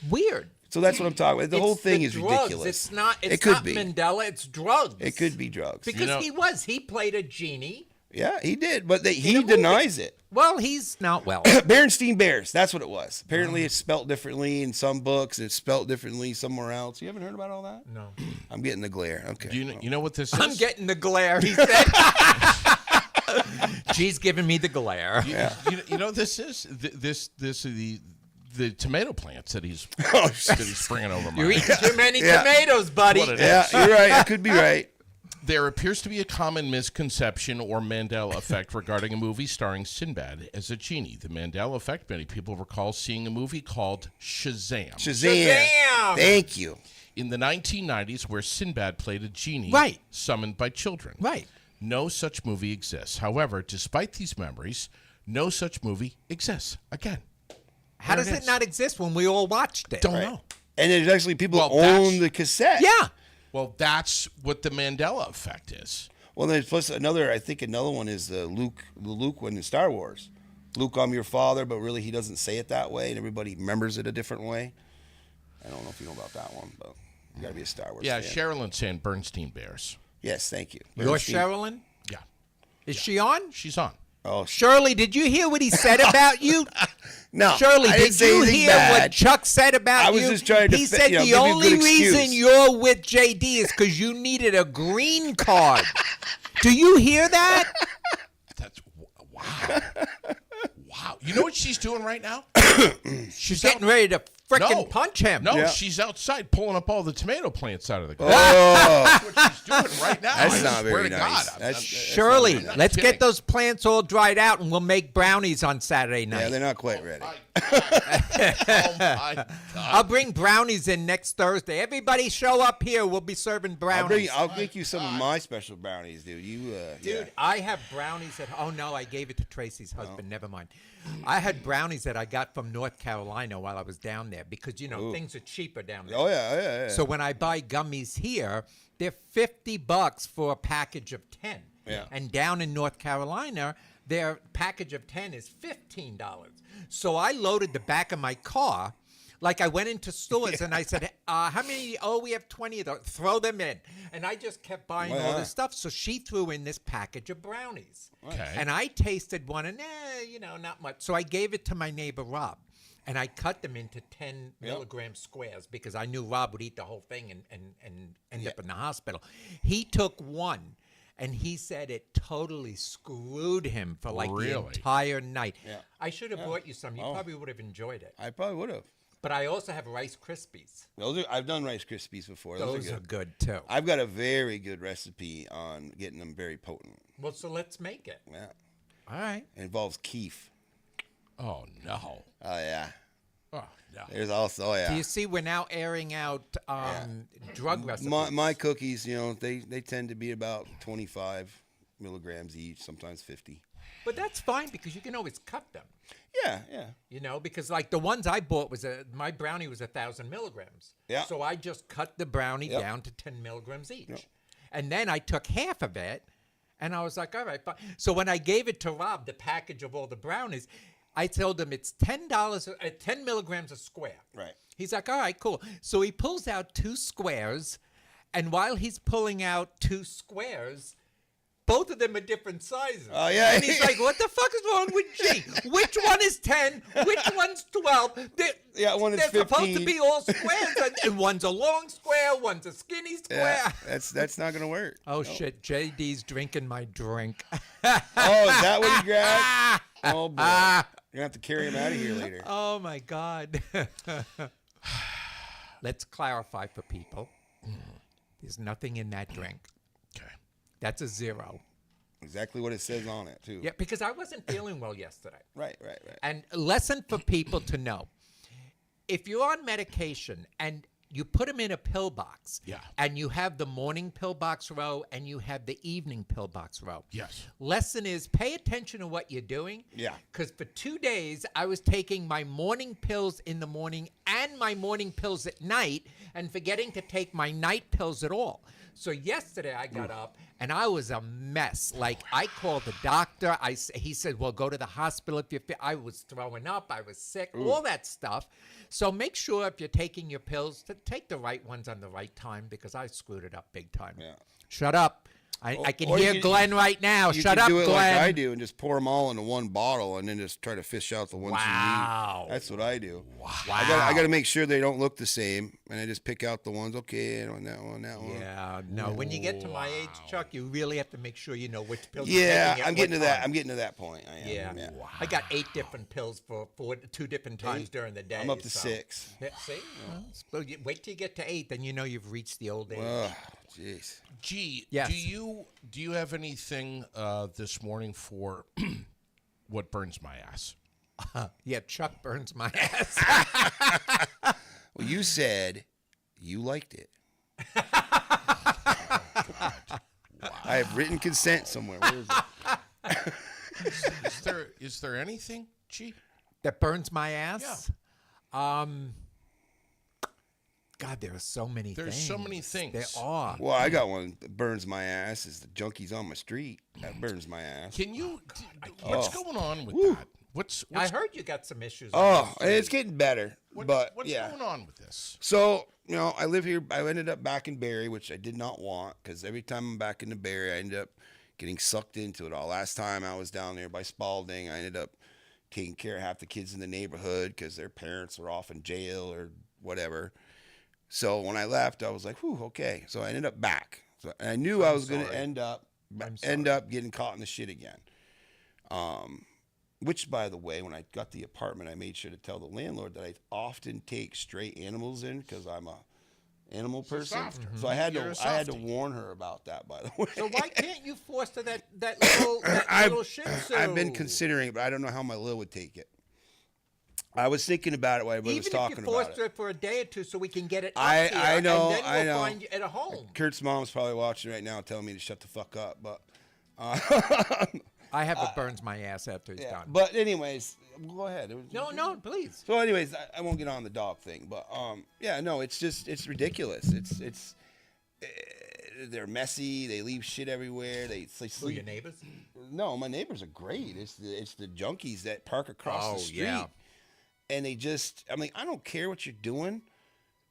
weird. So that's what I'm talking about. The whole It's thing the is drugs. ridiculous. It's not. It's it could not be. Mandela. It's drugs. It could be drugs. because he played a genie. Yeah, he did. But In a he movie. denies it. Well, he's not well. Berenstein Bears. That's what it was. Apparently, Uh-huh. it's spelt differently in some books. It's spelt differently somewhere else. You haven't heard about all that? No. I'm getting the glare. Okay. Do you know what this is? I'm getting the glare, he said. She's giving me the glare. You know what this is? This is the tomato plants that he's Oh, that he's bringing over. You're my eating too many Yeah. tomatoes, buddy. What it yeah, you're right. I could be right. There appears to be a common misconception or Mandela effect regarding a movie starring Sinbad as a genie. The Mandela effect, many people recall seeing a movie called Shazam Shazam. Thank you. in the 1990s where Sinbad played a genie Right. summoned by children. Right. No such movie exists. However, despite these memories, no such movie exists. Again, How There does it it is. not exist when we all watched it? don't know. And there's actually people Well, who own the cassette. Yeah. Well, that's what the Mandela effect is. Well, there's plus another. I think another one is the Luke one in Star Wars. Luke, I'm your father, but really he doesn't say it that way, and everybody remembers it a different way. I don't know if you know about that one, but you got to be a Star Wars Yeah, fan. Sherilyn saying Bernstein Bears. Yes, thank you. You're Bernstein- Sherilyn? Yeah, Is she on? she's on. Oh, Shirley, did you hear what he said about you? no. Shirley, I didn't did say you anything hear bad. what Chuck said about I you? was just trying to He fit- said you know, the give you a only good reason excuse. you're with JD is because you needed a green card. Do you hear that? That's wow. Wow. You know what she's doing right now? She's getting ready to frickin' punch him. No, Yeah. she's outside pulling up all the tomato plants out of the ground. Oh, That's what she's doing right now. that's I not swear very to nice. God, That's Shirley, not let's kidding. get those plants all dried out and we'll make brownies on Saturday night. yeah, they're not quite ready. Oh my God. I'll bring brownies in next Thursday. Everybody show up here. We'll be serving brownies. I'll make you some of my special brownies, dude. Dude, yeah. I have brownies at oh no, I gave it to Tracy's husband. Never mind. I had brownies that I got from North Carolina while I was down there because you know things are cheaper down there. Oh yeah. So when I buy gummies here, they're $50 for a package of 10. Yeah. And down in North Carolina, their package of 10 is $15. So I loaded the back of my car. Like I went into stores and I said, how many? Oh, we have 20 of those. Throw them in. And I just kept buying all Wow. this stuff. So she threw in this package of brownies. Okay. And I tasted one and, not much. So I gave it to my neighbor, Rob. And I cut them into 10 milligram squares because I knew Rob would eat the whole thing and end up in the hospital. He took one. And he said it totally screwed him for like the Really? entire night. Yeah. I should have brought you some. You probably would have enjoyed it. I probably would have. But I also have Rice Krispies. I've done Rice Krispies before. Those are good too. I've got a very good recipe on getting them very potent. Well, so let's make it. Yeah. All right. It involves keef. Oh no. Oh yeah. Oh no. There's also Do you see we're now airing out drug recipes? my cookies. They tend to be about 25 milligrams each, sometimes 50. But that's fine because you can always cut them. Yeah. Because like the ones I bought my brownie was 1,000 milligrams. Yeah. So I just cut the brownie Yep. down to 10 milligrams each. And then I took half of it and I was like, all right, fine. So when I gave it to Rob, the package of all the brownies, I told him it's $10, 10 milligrams a square. Right. He's like, all right, cool. So he pulls out 2 squares. And while he's pulling out 2 squares, both of them are different sizes. Oh, yeah. And he's like, what the fuck is wrong with G? Which one is 10? Which one's 12? Yeah, one is They're supposed to 15. be all squares. And one's a long square, one's a skinny square. Yeah. That's not gonna work. Oh, shit. JD's drinking my drink. Oh, is that what he grabbed? Oh boy. You're gonna have to carry him out of here later. Oh, my God. Let's clarify for people. There's nothing in that drink. Okay. That's a 0. Exactly what it says on it too. Yeah, because I wasn't feeling well yesterday. Right. And a lesson for people to know. If you're on medication and you put them in a pill box, Yeah. and you have the morning pill box row and you have the evening pill box row. Yes. Lesson is pay attention to what you're doing. Yeah. Because for 2 days, I was taking my morning pills in the morning and my morning pills at night and forgetting to take my night pills at all. So yesterday I got up and I was a mess. Like I called the doctor. He said, well, go to the hospital if you feel. I was throwing up. I was sick, all that stuff. So make sure if you're taking your pills to take the right ones on the right time because I screwed it up big time. Yeah. Shut up. I can or hear you- Glenn right now. You Shut can up, do it Glenn. like I do and just pour them all into one bottle and then just try to fish out the ones Wow. you need. That's what I do. Wow. I got to make sure they don't look the same, and I just pick out the ones. Okay, on that one, that one. Yeah, no. When you get to my age, Chuck, you really have to make sure you know which pills. Yeah, you're taking at I'm getting to what that. time. I'm getting to that point. I am. Yeah. I got 8 different pills for 2 different times during the day. I'm up to so- 6. Yeah, see? Well, wait till you get to 8, then you know you've reached the old age. Oh, jeez. G, Yes. do you have anything this morning for what burns my ass? Yeah, Chuck burns my ass. Well, you said you liked it. I have written consent somewhere. Where is it? Is there anything, G? That burns my ass? God, there are so many things. There's so many things. There are. Well, I got one that burns my ass. Is the junkies on my street? That burns my ass. Can you? What's going on with that? What's I heard you got some issues. Oh, on this it's getting better. But what's yeah. going on with this? So, I live here. I ended up back in Barrie, which I did not want because every time I'm back in the Barrie, I ended up getting sucked into it all. Last time I was down there by Spalding, I ended up taking care of half the kids in the neighborhood because their parents were off in jail or whatever. So when I left, I was like, whew, okay. So I ended up back. So and I knew I was going to end up getting caught in the shit again. Which, by the way, when I got the apartment, I made sure to tell the landlord that I often take stray animals in because I'm a animal person. softer. So I had You're a to softie. warn her about that. By the way, So why can't you foster that little Shih Tzu? I've been considering it, but I don't know how my Lil would take it. I was thinking about it while I was Even talking if you about foster it. it for a day or two, so we can get it up I here, know, and then I we'll know. find you at a home. Kurt's mom's probably watching right now, telling me to shut the fuck up. But I have a burns my ass after he's yeah. done. But anyways, go ahead. No, please. So, anyways, I won't get on the dog thing, but yeah, no, it's ridiculous. It's they're messy. They leave shit everywhere. They Who, sleep. your neighbors? No, my neighbors are great. It's the junkies that park across the street, yeah. and they just. I mean, I don't care what you're doing,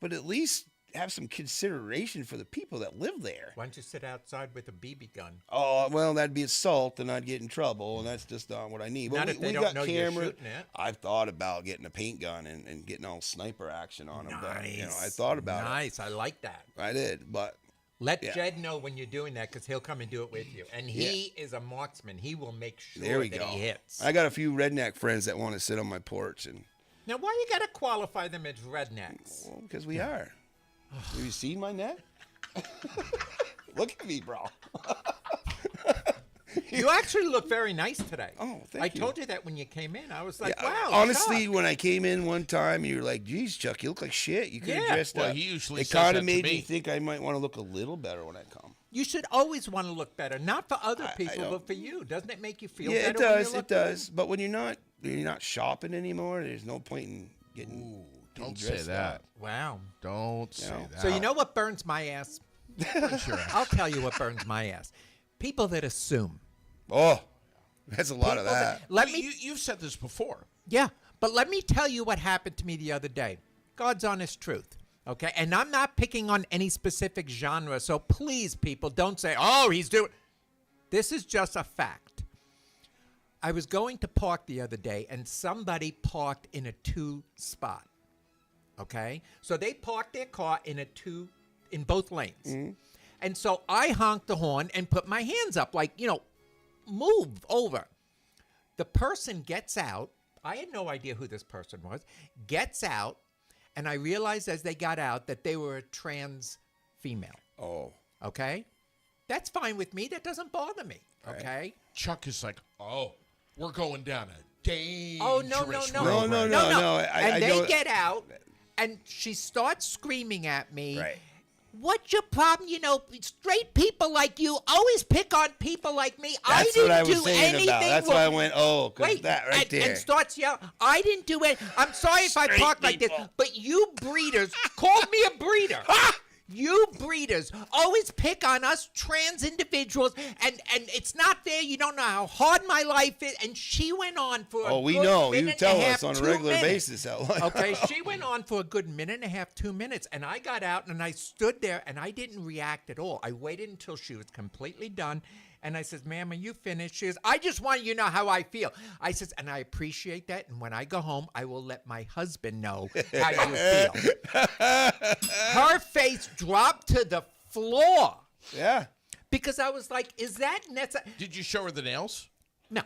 but at least have some consideration for the people that live there. Why don't you sit outside with a BB gun? Oh, well, that'd be assault, and I'd get in trouble, and that's just not what I need. Not But if they we don't got know you're camera. shooting it. I've thought about getting a paint gun and getting all sniper action on them. But, Nice. I thought about Nice. I like that. it. I did, but Let Yeah. Jed know when you're doing that because he'll come and do it with you. And he is a marksman. He will make sure there we that go. he hits. I got a few redneck friends that want to sit on my porch, and Now, why you got to qualify them as rednecks? well, because we are. Have you seen my neck? Look at me, bro. You actually look very nice today. Oh, thank I you. told you that when you came in. I was like, Yeah, wow. honestly, Chuck. when I came in one time, you were like, "Geez, Chuck, you look like shit. You could have Yeah. dressed Well, up." he usually it says kind that of to made me. me think I might want to look a little better when I come. You should always want to look better, not for other I people, know. but for you. Doesn't it make you feel Yeah, it better? when you does. look It does. But when you're not shopping anymore, there's no point in getting. Don't getting say dressed that. up. good? Wow. Don't say No. that. So you know what burns my ass? I'll tell you what burns my ass. People that assume. Oh, that's a lot of People that. Let me You've said this before. Yeah, but let me tell you what happened to me the other day. God's honest truth. Okay, and I'm not picking on any specific genre, so please, people, don't say, "Oh, he's doing." This is just a fact. I was going to park the other day, and somebody parked in a 2 spot. Okay, so they parked their car in in both lanes, and so I honked the horn and put my hands up, like move over. The person gets out. I had no idea who this person was. Gets out, and I realized as they got out that they were a trans female. Oh, Okay? That's fine with me. That doesn't bother me. Okay? Chuck is like, oh, we're going down a dangerous Oh, no. road. No, I And they don't- get out, and she starts screaming at me. right. What's your problem? Straight people like you always pick on people like me. I That's didn't what I was do saying anything about. That's wrong. why I went, oh, because Wait, that right there. and starts yelling, I didn't do it. I'm sorry if I Straight talk like this, people. but you breeders called me a breeder. You breeders always pick on us trans individuals, and it's not fair. You don't know how hard my life is. And she went on for Oh, a we good know. You minute tell and a us half, on a 2 regular minutes. basis how long. Okay, she went on for a good minute and a half, 2 minutes, and I got out and I stood there and I didn't react at all. I waited until she was completely done, and I says, "Ma'am, are you finished?" She goes, "I just want you to know how I feel." I says, "And I appreciate that, and when I go home, I will let my husband know how you feel." Her face dropped to the floor Yeah. because I was like, "Is that necessary?" Did you show her the nails? No,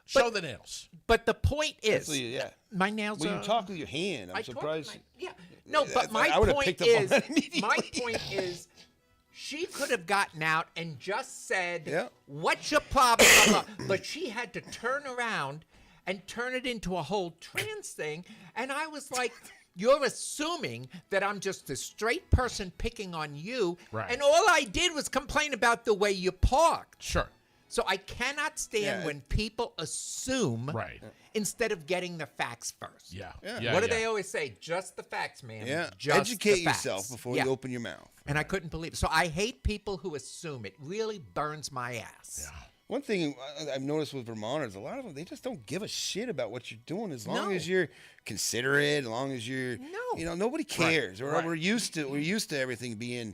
Show the nails. but the point is, Absolutely, yeah. my nails Well, are. you talk with your hand. I'm I talk surprised. my- yeah. No, but my I would've point picked up on is, that immediately. my point is, she could have gotten out and just said, Yeah. "What's your problem?" blah, blah. But she had to turn around and turn it into a whole trans thing, and I was like. You're assuming that I'm just a straight person picking on you, Right. and all I did was complain about the way you parked. Sure. So I cannot stand Yeah. when people assume Right. instead of getting the facts first. Yeah. Yeah. What do they always say? Just the facts, man. Yeah. Just Educate the facts. yourself before Yeah. you open your mouth. And I couldn't believe it. So I hate people who assume. It really burns my ass. Yeah. One thing I've noticed with Vermonters, a lot of them, they just don't give a shit about what you're doing as long No. as you're considerate, as long as you're, No. nobody cares. Right. We're used to everything being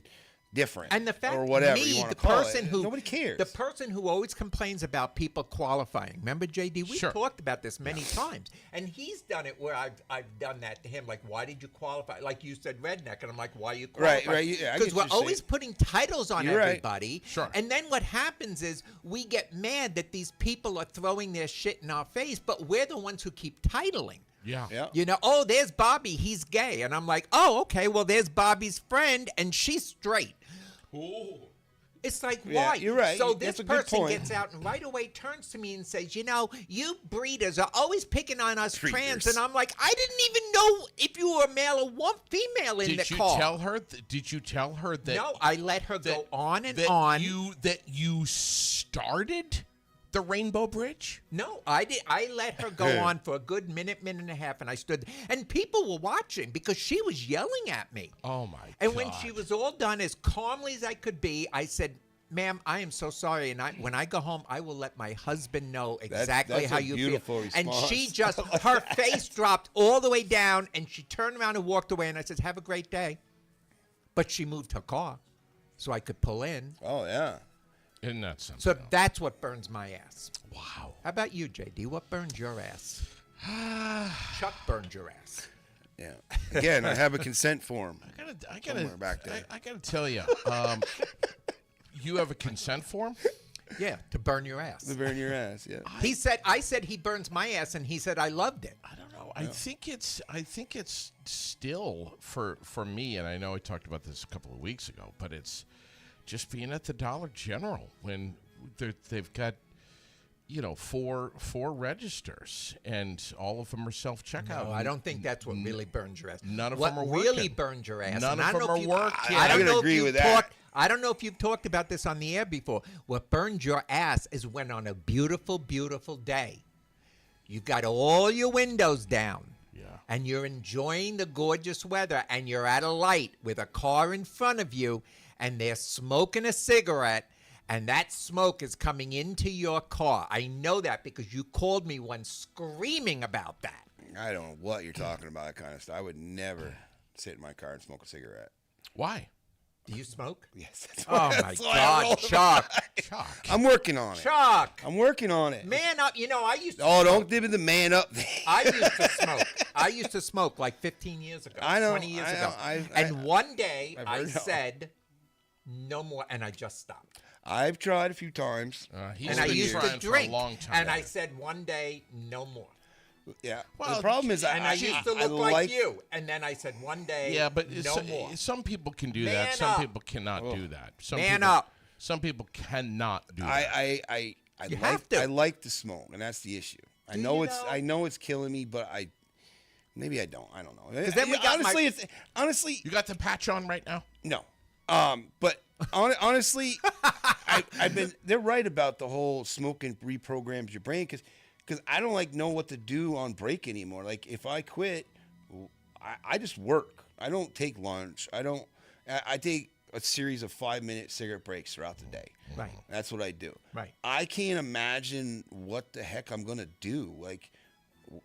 different, And the fact, or whatever me, you want the to call person it. who Nobody cares. the person who always complains about people qualifying. Remember, JD, we Sure. talked about this many times, and he's done it where I've done that to him. Like, why did you qualify? Like you said, redneck, and I'm like, why are you qualifying? Right, yeah, I Because get we're what you're always saying. putting titles on You're right. everybody. Sure. And then what happens is we get mad that these people are throwing their shit in our face, but we're the ones who keep titling. Yeah. Yeah. You know, oh, there's Bobby, he's gay. And I'm like, oh, okay, well, there's Bobby's friend, and she's straight. It's like, Yeah, why? you're right. So That's this a good person point. gets out and right away turns to me and says, you know, you breeders are always picking on us trans. Breeders. And I'm like, I didn't even know if you were a male or female in the Did you car. tell her? Did you tell her that? No, I let her go on and that on. You started the Rainbow Bridge. No, I did. I let her go on for a good minute and a half, and I stood. And people were watching because she was yelling at me. Oh my! And when she was all done, as calmly as I could be, I said, "Ma'am, I am so sorry. And when I go home, I will let my husband know exactly that's how a you beautiful feel." And response. she just, her face dropped all the way down, and she turned around and walked away. And I said, "Have a great day." But she moved her car so I could pull in. Oh yeah. Isn't that something? So that's what burns my ass. Wow. How about you, JD? What burns your ass? Chuck burned your ass. Yeah. Again, I have a consent form. I Somewhere gotta, back there. I gotta tell you, you have a consent form. Yeah, to burn your ass. To burn your ass. Yeah. He said, I said he burns my ass, and he said I loved it. I don't know. I think it's still for me, and I know I talked about this a couple of weeks ago, but it's just being at the Dollar General when they've got, you know, four registers and all of them are self-checkout. No, I don't think that's what really burns your ass. None of what them are really working. burns your ass. None and I of don't them know are if you- working. I I don't would know agree if you with that. talked. I don't know if you've talked about this on the air before. What burns your ass is when on a beautiful, beautiful day, you've got all your windows down. Yeah. And you're enjoying the gorgeous weather, and you're at a light with a car in front of you, and they're smoking a cigarette, and that smoke is coming into your car. I know that because you called me once screaming about that. I don't know what you're talking about, that kind of stuff. I would never sit in my car and smoke a cigarette. Why? Do you smoke? Yes. That's Oh, my that's why I roll God, Chuck. Chuck. I'm working on it. Chuck. I'm working on it. Man up. You know, I used to Oh, smoke. don't give me the man up thing. I used to smoke. I used to smoke like 15 years ago, I know, 20 years I know. ago. I- And one day I've I heard of- said, no more, and I just stopped. I've tried a few times. He's And I been used trying to for drink. a long time. And I said one day, no more. Yeah. Well, the problem is, And I used to I look like you. And then I said one day, Yeah, but no more. some people can do Man that. Some up. people cannot do that. Some Man people, up. Some people cannot do that. I You like have to. I like to smoke, and that's the issue. I Do know you it's know? I know it's killing me, but maybe I don't. I don't know. 'Cause then we got honestly, my- it's honestly You got the patch on right now? no. But honestly, I've been. They're right about the whole smoking reprograms your brain because I don't know what to do on break anymore. Like if I quit, I just work. I don't take lunch. I take a series of 5-minute cigarette breaks throughout the day. Right. That's what I do. Right. I can't imagine what the heck I'm gonna do. Like,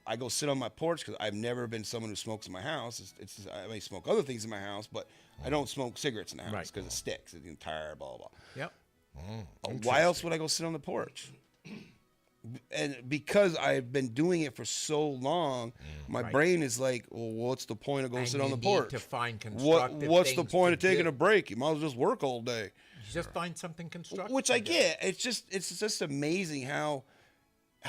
I go sit on my porch because I've never been someone who smokes in my house. I may smoke other things in my house, but I don't smoke cigarettes in the house Right. because it sticks. It's entire blah blah. Yep. Why else would I go sit on the porch? And because I've been doing it for so long, my Right. brain is like, well, what's the point of going And sit on you the need porch? to find What's the constructive point of things to taking do. a break? You might as well just work all day. You just find something constructive. Which I to do. get. It's just amazing how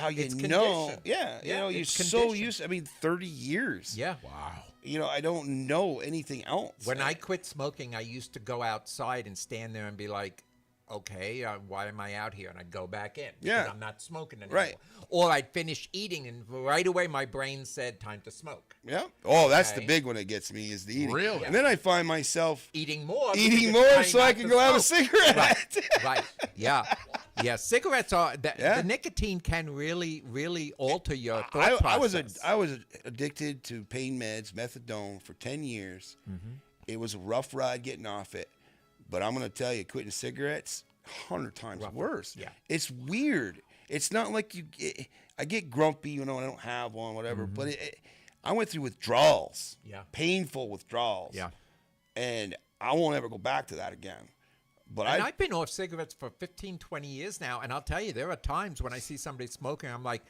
you It's know. conditioned. Yeah, Yeah, you're it's so conditioned. used. I mean, 30 years. Yeah. Wow. I don't know anything else. When I quit smoking, I used to go outside and stand there and be like, okay, why am I out here? And I'd go back in because Yeah. I'm not smoking anymore. Right. Or I'd finish eating and right away my brain said, time to smoke. Yeah. Oh, that's the Okay. big one that gets me is the eating. Really? And then I find myself Eating more. because eating you're more trying so I not can to go have a smoke. cigarette. Right. Yeah. Yeah. Cigarettes are, Yeah. the nicotine can really, really alter your thought I was process. I was addicted to pain meds, methadone, for 10 years. Mm-hmm. It was a rough ride getting off it, but I'm going to tell you, quitting cigarettes, 100 times worse. Yeah. It's weird. It's not like I get grumpy, when I don't have one, whatever. But I went through withdrawals. Mm-hmm. Yeah. Painful withdrawals. Yeah. And I won't ever go back to that again. But And I've been off cigarettes for 15, 20 years now, and I'll tell you, there are times when I see somebody smoking, I'm like,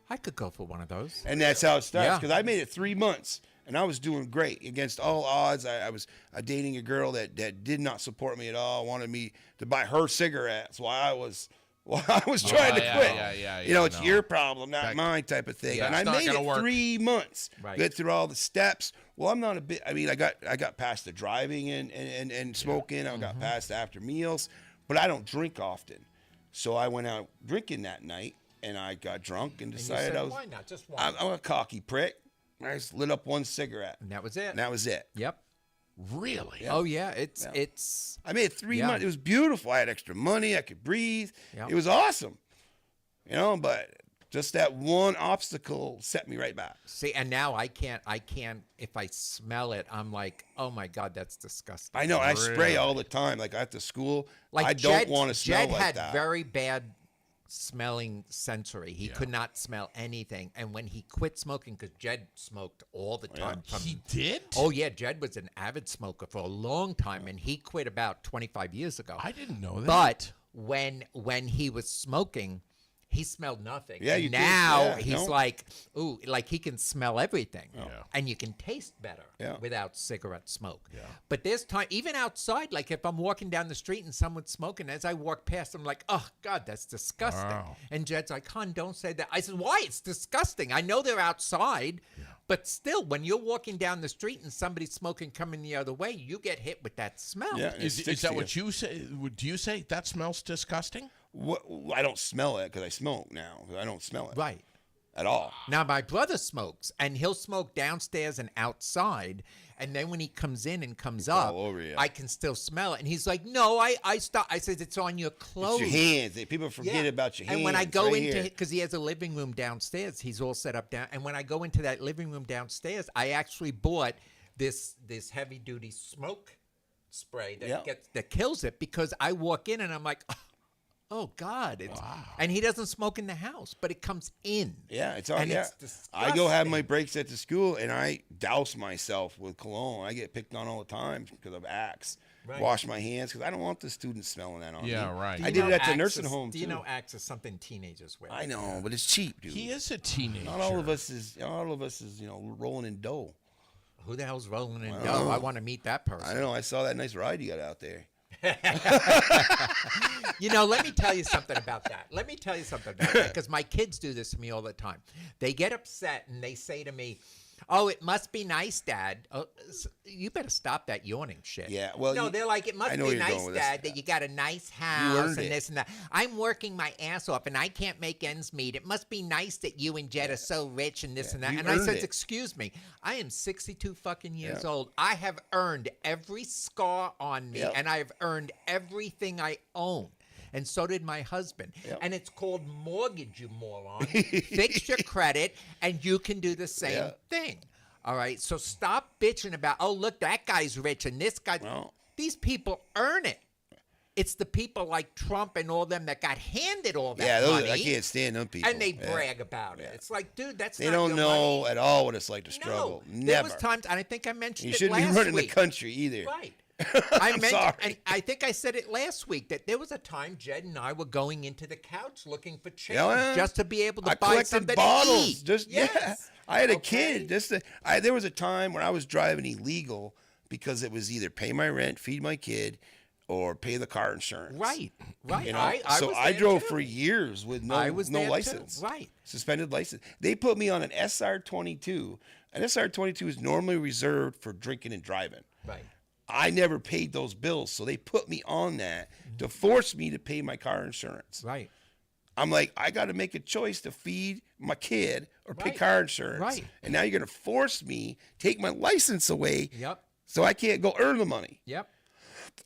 I could go for one of those. and that's how it starts. Yeah. Because I made it 3 months, and I was doing great against all odds. I was dating a girl that did not support me at all. Wanted me to buy her cigarettes while I was trying to yeah, quit. yeah, You know, yeah, it's no. your problem, not mine, type of thing. And I That's not made gonna it work. 3 months. Right. Get through all the steps. Well, I'm not a bit. I mean, I got past the driving and smoking. I got past after meals, but I don't drink often. So I went out drinking that night, and I got drunk and And you decided said, I was. why not? Just one. I'm a cocky prick. I just lit up one cigarette, And that was it. and that was it. Yep. Really? Oh, yeah. It's I made it 3 Yeah. months. It was beautiful. I had extra money. I could breathe. Yeah. It was awesome. You know, but just that one obstacle set me right back. See, and now I can't, if I smell it, I'm like, oh my God, that's disgusting. I know. I spray all the time. Like at the school, Like I don't Jed- want to smell Jed like had that. very bad smelling sensory. He could not smell anything. And when he quit smoking, because Jed smoked all the time. He did? Oh, yeah. Jed was an avid smoker for a long time, and he quit about 25 years ago. I didn't know that. But when he was smoking, he smelled nothing. Yeah, and you did. now Yeah, he's no. like, ooh, like he can smell everything. Yeah. And you can taste better Yeah. without cigarette smoke. Yeah. But there's time, even outside, like if I'm walking down the street and someone's smoking, as I walk past, I'm like, oh, God, that's disgusting. Wow. And Jed's like, hon, don't say that. I said, why? It's disgusting. I know they're outside, but still, when you're walking down the street and somebody's smoking coming the other way, you get hit with that smell. Yeah. It Is sticks that to what you say? Do you say that smells disgusting? What, I don't smell it because I smoke now. I don't smell it Right. at all. Now, my brother smokes, and he'll smoke downstairs and outside. And then when he comes in and comes up, all over you. I can still smell it. And he's like, no, I stop. I said, it's on your clothes. It's your hands. People forget Yeah. about your hands. And when I go right into here. because he has a living room downstairs, he's all set up down. And when I go into that living room downstairs, I actually bought this heavy duty smoke spray that kills it, because I walk in and I'm like, oh God, it's and he doesn't smoke in the house, but it comes in. Yeah, it's all. And Yeah, it's I go have my disgusting. breaks at the school, and I douse myself with cologne. I get picked on all the time because of Axe. Right. Wash my hands because I don't want the students smelling that on me. Yeah, right. Do I you did know it at the Axe nursing is- home Do you too. know Axe is something teenagers wear? I know, but it's cheap, dude. He is a teenager. Not all of us is. Rolling in dough. Who the hell's rolling in dough? I want to meet that person. I don't know. I saw that nice ride you got out there. Let me tell you something about that. Because my kids do this to me all the time. They get upset and they say to me, oh, it must be nice, Dad. Oh, you better stop that yawning shit. Yeah, well, no, they're like, it must I know be where you're nice, going with this. Dad, that you got a nice house earned and it. this and that. I'm working my ass off and I can't make ends meet. It must be nice that you and Jed are so rich and this and that. you And I earned said, it. excuse me, I am 62 fucking years Yeah. old. I have earned every scar on me, Yep. and I have earned everything I own. And so did my husband. Yep. And it's called mortgage, you moron. Fix your credit, and you can do the same Yeah. thing. All right? So stop bitching about, oh, look, that guy's rich and this guy. Well- These people earn it. It's the people like Trump and all them that got handed all that Yeah, money. I can't stand them people. And they Yeah. brag about it. It's like, dude, that's They not don't your know money. at all what it's like to struggle. No, Never. there was times, and I think I mentioned You it shouldn't be last running week. the country either. Right. I'm sorry. And I think I said it last week that there was a time Jed and I were going into the couch looking for change Yeah. just to be able to I buy collected something bottles. to eat. Just Yes. yeah. I had a Okay. kid. There was a time when I was driving illegal because it was either pay my rent, feed my kid, or pay the car insurance. Right. Right. You know? I so was I there drove too. for years with I was no there too. license. Right. Suspended license. They put me on an SR22. An SR22 is normally reserved for drinking and driving. Right. I never paid those bills, so they put me on that to force me to pay my car insurance. Right. I'm like, I got to make a choice to feed my kid or pay Right. car insurance. Right. And now you're going to force me, take my license away, Yep. so I can't go earn the money. Yep.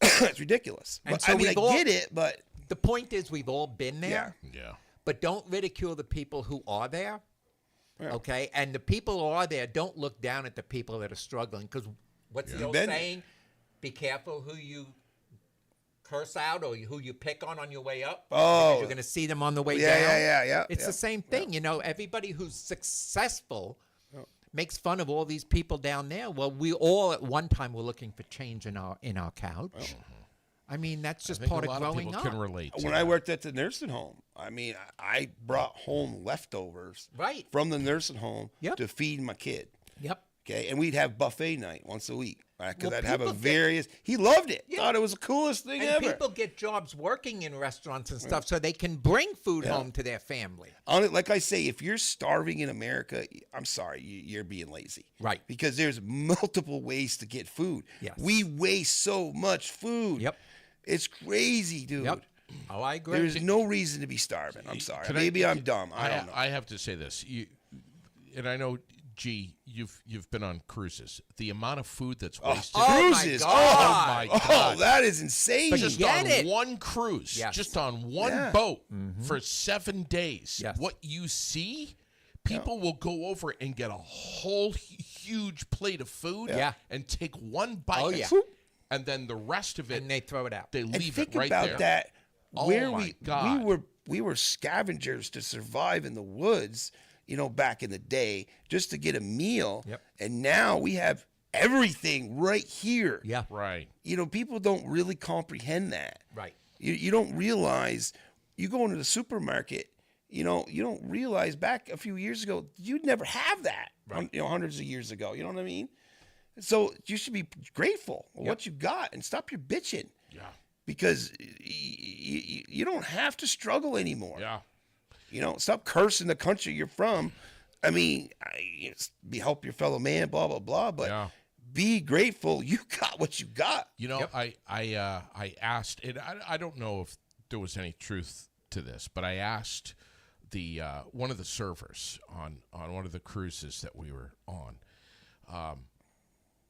It's ridiculous. And But, so I mean, I we've all- get it, but The point is, we've all been there. Yeah. But don't ridicule the people who are there. Yeah. Okay? And the people who are there, don't look down at the people that are struggling. Because what's the You've old been- saying? Be careful who you curse out or who you pick on your way up. Oh. Because you're going to see them on the way Yeah, down. yeah. It's yeah. the same thing. Everybody who's successful makes fun of all these people down there. Well, we all at one time were looking for change in our couch. I mean, that's just I think part a lot of of growing people up. can relate. To When that. I worked at the nursing home, I mean, I brought home leftovers Right. from the nursing home Yep. to feed my kid. Yep. Okay, and we'd have buffet night once a week. Because Well, I'd have a people get- various. He loved it. Yeah. Thought it was the coolest thing And ever. people get jobs working in restaurants and stuff so they can bring food home to their family. Like I say, if you're starving in America, I'm sorry, you're being lazy. Right. Because there's multiple ways to get food. Yes. We waste so much food. Yep. It's crazy, dude. Yep. Oh, I agree. There's no reason to be starving. I'm sorry. Maybe I'm dumb. I don't know. I have to say this, and I know, G, you've been on cruises. The amount of food that's wasted. Oh, my Cruises. God. Oh my Oh, God! that is insane. Just Get on it. one cruise, Yes. just on one Yeah. boat for 7 days. Yes. What you see, people will go over and get a whole huge plate of food Yeah. and take one bite. Oh, yeah. And then the rest of it, and they throw it out. they and leave think it right about there. that. Oh, Where my we God. we were scavengers to survive in the woods, back in the day, just to get a meal. Yep. And now we have everything right here. Yeah. Right. People don't really comprehend that. Right. You don't realize. You go into the supermarket. You don't realize back a few years ago you'd never have that. Right. Hundreds of years ago. You know what I mean? So you should be grateful for what you got and stop your bitching. Yeah. Because you don't have to struggle anymore. Yeah. Stop cursing the country you're from. I mean, help your fellow man, blah blah blah. But Yeah. be grateful you got what you got. I asked, and I don't know if there was any truth to this, but I asked the one of the servers on one of the cruises that we were on,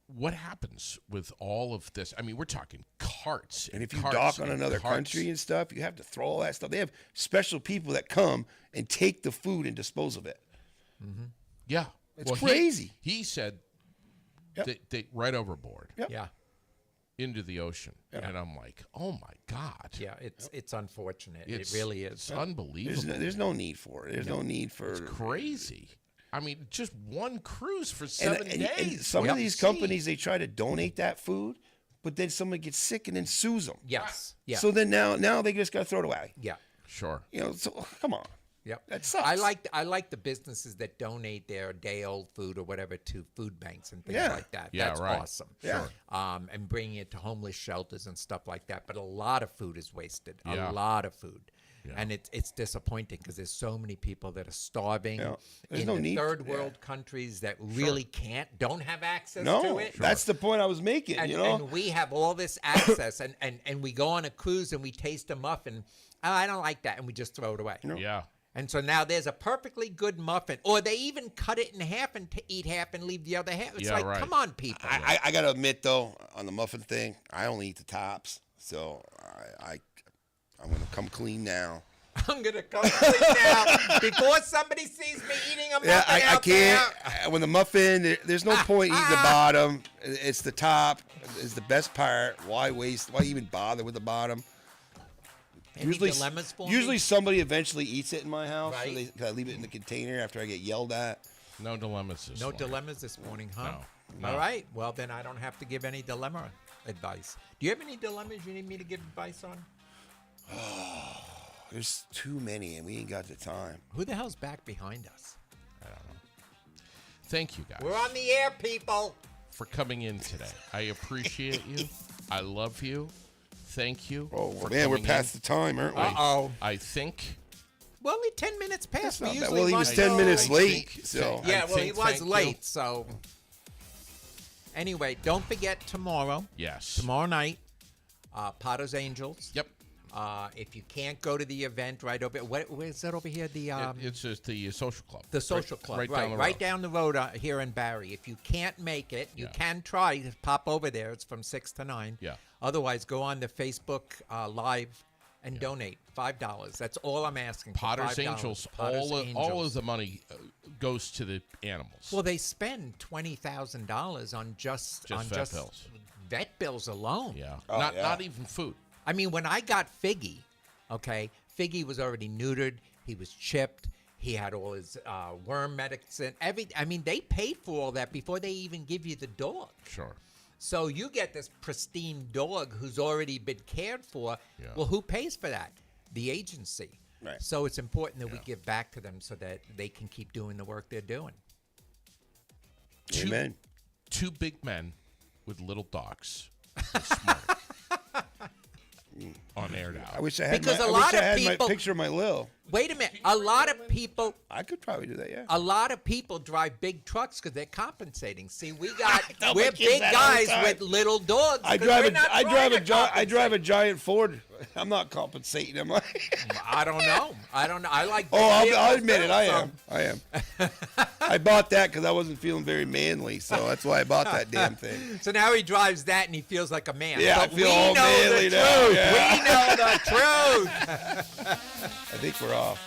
what happens with all of this? I mean, we're talking carts, And if you carts dock on and another carts. country and stuff, you have to throw all that stuff. They have special people that come and take the food and dispose of it. Yeah, It's crazy. He said Yep. they right overboard Yep. Yeah. into the ocean, and I'm like, oh my God, Yeah. It's unfortunate. It's, it really is. It's unbelievable. There's no need for it. There's no need for Crazy. I mean, just one cruise for 7 and days. some Yep. of these companies, they try to donate that food, but then someone gets sick and then sues them. Yes. Yeah. So then now they just got to throw it away. yeah. Sure. So come on. Yep. That sucks. I like the businesses that donate their day old food or whatever to food banks and things Yeah. like that. Yeah, That's right. awesome. Yeah. And bringing it to homeless shelters and stuff like that. But a lot of food is wasted. Yeah. A lot of food. And it's disappointing because there's so many people that are starving Yeah. There's in no the need- third yeah. world countries that really don't have access No, to it. that's the point I was making. And we have all this access, and we go on a cruise and we taste a muffin. Oh, I don't like that, and we just throw it away. Yeah. And so now there's a perfectly good muffin, or they even cut it in half and eat half and leave the other half. It's Yeah, like, right. come on, people. I got to admit though, on the muffin thing, I only eat the tops, so I'm gonna come clean now. I'm gonna come clean now before somebody sees me eating a muffin Yeah, I out can't. there. When the muffin, there's no point eating the bottom. It's the top is the best part. Why waste? Why even bother with the bottom? Any dilemmas for me? Usually somebody eventually eats it in my house. So Right. I leave it in the container after I get yelled at. No dilemmas this No morning. dilemmas this morning, huh? No. All right. Well, then I don't have to give any dilemma advice. Do you have any dilemmas you need me to give advice on? There's too many, and we ain't got the time. Who the hell's back behind us? Thank you guys We're on the air, people. for coming in today. I appreciate you. I love you. Thank you. Oh for man, we're coming past in. the time, aren't we? Uh-oh. I think. Well, only 10 minutes past. We Not bad. usually Well, he run was 10 till- minutes I late, think- so I Yeah, well, he think- was thank you. late, so. Anyway, don't forget tomorrow. Yes. Tomorrow night, Potter's Angels. Yep. If you can't go to the event right over, where is that over here? It's just the social club. The social club, right right, down the right road. down the road here in Barry. If you can't make it, you Yeah. can try to pop over there. It's from 6 to 9. Yeah. Otherwise, go on the Facebook Live and donate $5. That's all I'm asking. for, Potter's $5. Angels. Potter's All Angels. of the money goes to the animals. Well, they spend $20,000 on just vet bills. vet bills alone. yeah. Oh, not yeah. not even food. I mean, when I got Figgy, okay, Figgy was already neutered. He was chipped. He had all his worm medicine. I mean, they pay for all that before they even give you the dog. Sure. So you get this pristine dog who's already been cared for. Yeah. Well, who pays for that? The agency. Right. So it's important that we Yeah. give back to them so that they can keep doing the work they're doing. Amen. Two big men with little dogs. They're smart. On air now. I wish I had, Because my, a I lot wish I of had people- my picture of my Lil. Wait a minute. A lot of people I could probably do that, yeah. A lot of people drive big trucks because they're compensating. See, we're tell my big kids that all the guys time. with little dogs. I 'cause drive we're a not I trying drive to a I drive a compensate. giant Ford. I'm not compensating. I'm like, I don't know. I like. oh, big I'll vehicles admit it. too, I so- am. I am. I bought that because I wasn't feeling very manly, so that's why I bought that damn thing. So now he drives that and he feels like a man. Yeah, I But feel we all know manly the now, truth. yeah. We know the truth. I think we're off.